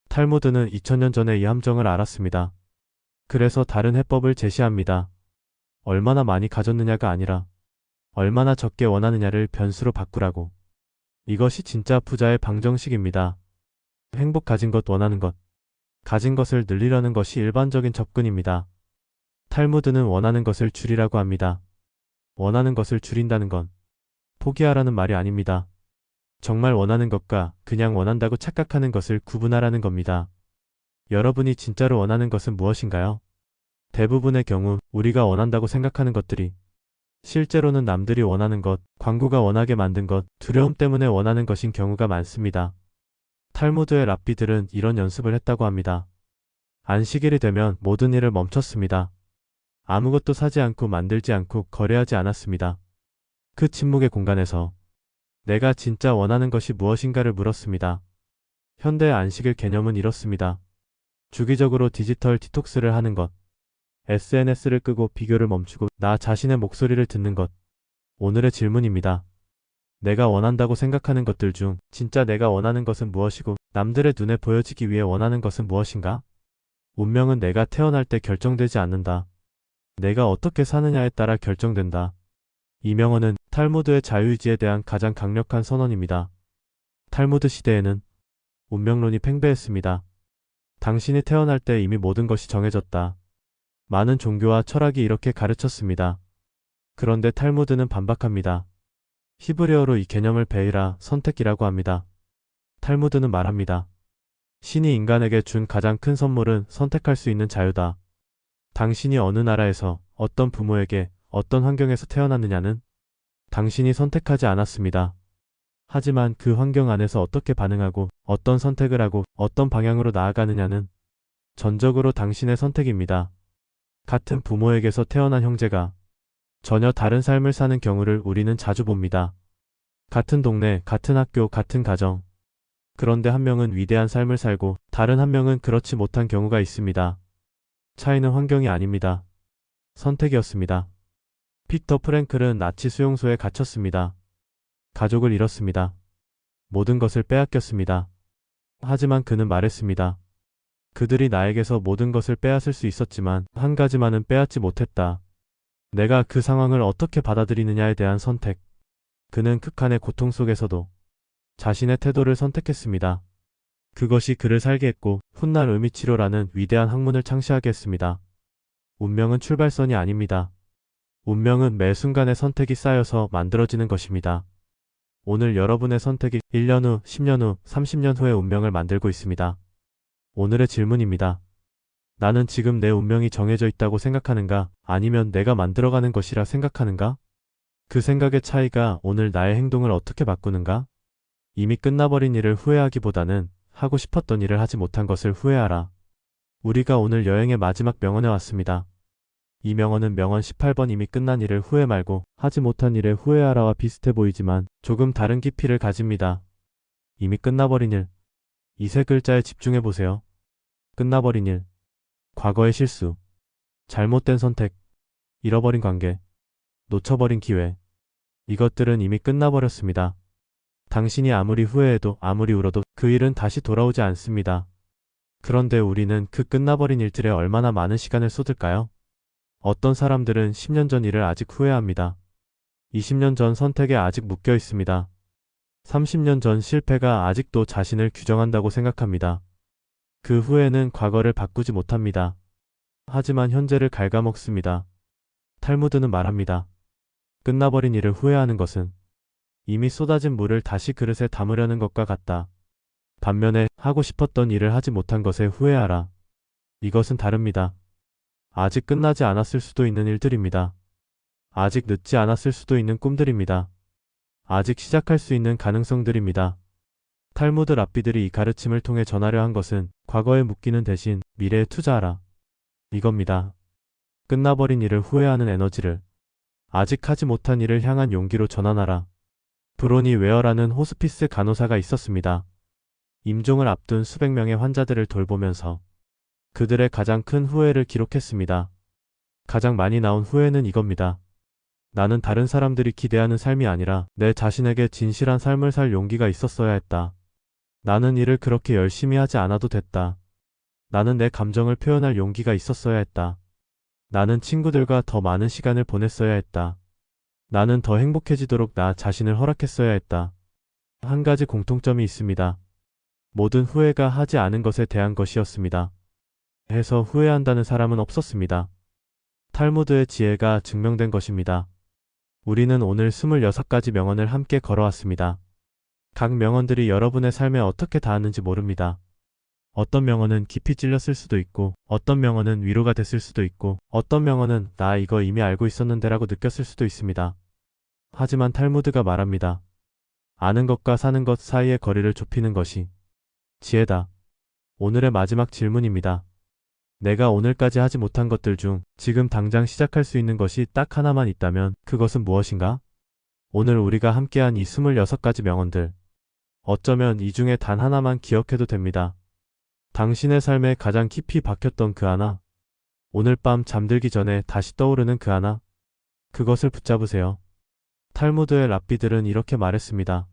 탈무드는 2000년 전에 이 함정을 알았습니다. 그래서 다른 해법을 제시합니다. 얼마나 많이 가졌느냐가 아니라 얼마나 적게 원하느냐를 변수로 바꾸라고. 이것이 진짜 부자의 방정식입니다. 행복 가진 것 원하는 것. 가진 것을 늘리려는 것이 일반적인 접근입니다. 탈무드는 원하는 것을 줄이라고 합니다. 원하는 것을 줄인다는 건 포기하라는 말이 아닙니다. 정말 원하는 것과 그냥 원한다고 착각하는 것을 구분하라는 겁니다. 여러분이 진짜로 원하는 것은 무엇인가요? 대부분의 경우 우리가 원한다고 생각하는 것들이 실제로는 남들이 원하는 것, 광고가 원하게 만든 것, 두려움 때문에 원하는 것인 경우가 많습니다. 탈무드의 랍비들은 이런 연습을 했다고 합니다. 안식일이 되면 모든 일을 멈췄습니다. 아무것도 사지 않고 만들지 않고 거래하지 않았습니다. 그 침묵의 공간에서 내가 진짜 원하는 것이 무엇인가를 물었습니다. 현대의 안식일 개념은 이렇습니다. 주기적으로 디지털 디톡스를 하는 것, SNS를 끄고 비교를 멈추고 나 자신의 목소리를 듣는 것. 오늘의 질문입니다. 내가 원한다고 생각하는 것들 중 진짜 내가 원하는 것은 무엇이고 남들의 눈에 보여지기 위해 원하는 것은 무엇인가? 운명은 내가 태어날 때 결정되지 않는다. 내가 어떻게 사느냐에 따라 결정된다. 이 명언은 탈무드의 자유의지에 대한 가장 강력한 선언입니다. 탈무드 시대에는 운명론이 팽배했습니다. 당신이 태어날 때 이미 모든 것이 정해졌다. 많은 종교와 철학이 이렇게 가르쳤습니다. 그런데 탈무드는 반박합니다. 히브리어로 이 개념을 베이라, 선택이라고 합니다. 탈무드는 말합니다. 신이 인간에게 준 가장 큰 선물은 선택할 수 있는 자유다. 당신이 어느 나라에서, 어떤 부모에게, 어떤 환경에서 태어났느냐는 당신이 선택하지 않았습니다. 하지만 그 환경 안에서 어떻게 반응하고, 어떤 선택을 하고, 어떤 방향으로 나아가느냐는 전적으로 당신의 선택입니다. 같은 부모에게서 태어난 형제가 전혀 다른 삶을 사는 경우를 우리는 자주 봅니다. 같은 동네, 같은 학교, 같은 가정. 그런데 한 명은 위대한 삶을 살고 다른 한 명은 그렇지 못한 경우가 있습니다. 차이는 환경이 아닙니다. 선택이었습니다. 빅터 프랭클은 나치 수용소에 갇혔습니다. 가족을 잃었습니다. 모든 것을 빼앗겼습니다. 하지만 그는 말했습니다. 그들이 나에게서 모든 것을 빼앗을 수 있었지만 한 가지만은 빼앗지 못했다. 내가 그 상황을 어떻게 받아들이느냐에 대한 선택. 그는 극한의 고통 속에서도 자신의 태도를 선택했습니다. 그것이 그를 살게 했고 훗날 의미치료라는 위대한 학문을 창시하게 했습니다. 운명은 출발선이 아닙니다. 운명은 매 순간의 선택이 쌓여서 만들어지는 것입니다. 오늘 여러분의 선택이 1년 후, 10년 후, 30년 후의 운명을 만들고 있습니다. 오늘의 질문입니다. 나는 지금 내 운명이 정해져 있다고 생각하는가? 아니면 내가 만들어가는 것이라 생각하는가? 그 생각의 차이가 오늘 나의 행동을 어떻게 바꾸는가? 이미 끝나버린 일을 후회하기보다는 하고 싶었던 일을 하지 못한 것을 후회하라. 우리가 오늘 여행의 마지막 명언에 왔습니다. 이 명언은 명언 18번 이미 끝난 일을 후회 말고 하지 못한 일에 후회하라와 비슷해 보이지만 조금 다른 깊이를 가집니다. 이미 끝나버린 일. 이 세 글자에 집중해 보세요. 끝나버린 일. 과거의 실수. 잘못된 선택. 잃어버린 관계. 놓쳐버린 기회. 이것들은 이미 끝나버렸습니다. 당신이 아무리 후회해도 아무리 울어도 그 일은 다시 돌아오지 않습니다. 그런데 우리는 그 끝나버린 일들에 얼마나 많은 시간을 쏟을까요? 어떤 사람들은 10년 전 일을 아직 후회합니다. 20년 전 선택에 아직 묶여 있습니다. 30년 전 실패가 아직도 자신을 규정한다고 생각합니다. 그 후회는 과거를 바꾸지 못합니다. 하지만 현재를 갉아먹습니다. 탈무드는 말합니다. 끝나버린 일을 후회하는 것은 이미 쏟아진 물을 다시 그릇에 담으려는 것과 같다. 반면에 하고 싶었던 일을 하지 못한 것에 후회하라. 이것은 다릅니다. 아직 끝나지 않았을 수도 있는 일들입니다. 아직 늦지 않았을 수도 있는 꿈들입니다. 아직 시작할 수 있는 가능성들입니다. 탈무드 랍비들이 이 가르침을 통해 전하려 한 것은 과거에 묶이는 대신 미래에 투자하라. 이겁니다. 끝나버린 일을 후회하는 에너지를 아직 하지 못한 일을 향한 용기로 전환하라. 브로니 웨어라는 호스피스 간호사가 있었습니다. 임종을 앞둔 수백 명의 환자들을 돌보면서 그들의 가장 큰 후회를 기록했습니다. 가장 많이 나온 후회는 이겁니다. 나는 다른 사람들이 기대하는 삶이 아니라 내 자신에게 진실한 삶을 살 용기가 있었어야 했다. 나는 일을 그렇게 열심히 하지 않아도 됐다. 나는 내 감정을 표현할 용기가 있었어야 했다. 나는 친구들과 더 많은 시간을 보냈어야 했다. 나는 더 행복해지도록 나 자신을 허락했어야 했다. 한 가지 공통점이 있습니다. 모든 후회가 하지 않은 것에 대한 것이었습니다. 해서 후회한다는 사람은 없었습니다. 탈무드의 지혜가 증명된 것입니다. 우리는 오늘 26가지 명언을 함께 걸어왔습니다. 각 명언들이 여러분의 삶에 어떻게 닿았는지 모릅니다. 어떤 명언은 깊이 찔렸을 수도 있고, 어떤 명언은 위로가 됐을 수도 있고, 어떤 명언은 나 이거 이미 알고 있었는데라고 느꼈을 수도 있습니다. 하지만 탈무드가 말합니다. 아는 것과 사는 것 사이의 거리를 좁히는 것이 지혜다. 오늘의 마지막 질문입니다. 내가 오늘까지 하지 못한 것들 중 지금 당장 시작할 수 있는 것이 딱 하나만 있다면 그것은 무엇인가? 오늘 우리가 함께한 이 26가지 명언들. 어쩌면 이 중에 단 하나만 기억해도 됩니다. 당신의 삶에 가장 깊이 박혔던 그 하나. 오늘 밤 잠들기 전에 다시 떠오르는 그 하나. 그것을 붙잡으세요. 탈무드의 랍비들은 이렇게 말했습니다.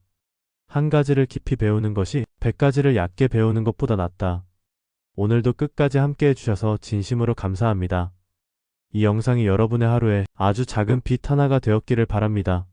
한 가지를 깊이 배우는 것이 100가지를 얕게 배우는 것보다 낫다. 오늘도 끝까지 함께 해주셔서 진심으로 감사합니다. 이 영상이 여러분의 하루에 아주 작은 빛 하나가 되었기를 바랍니다.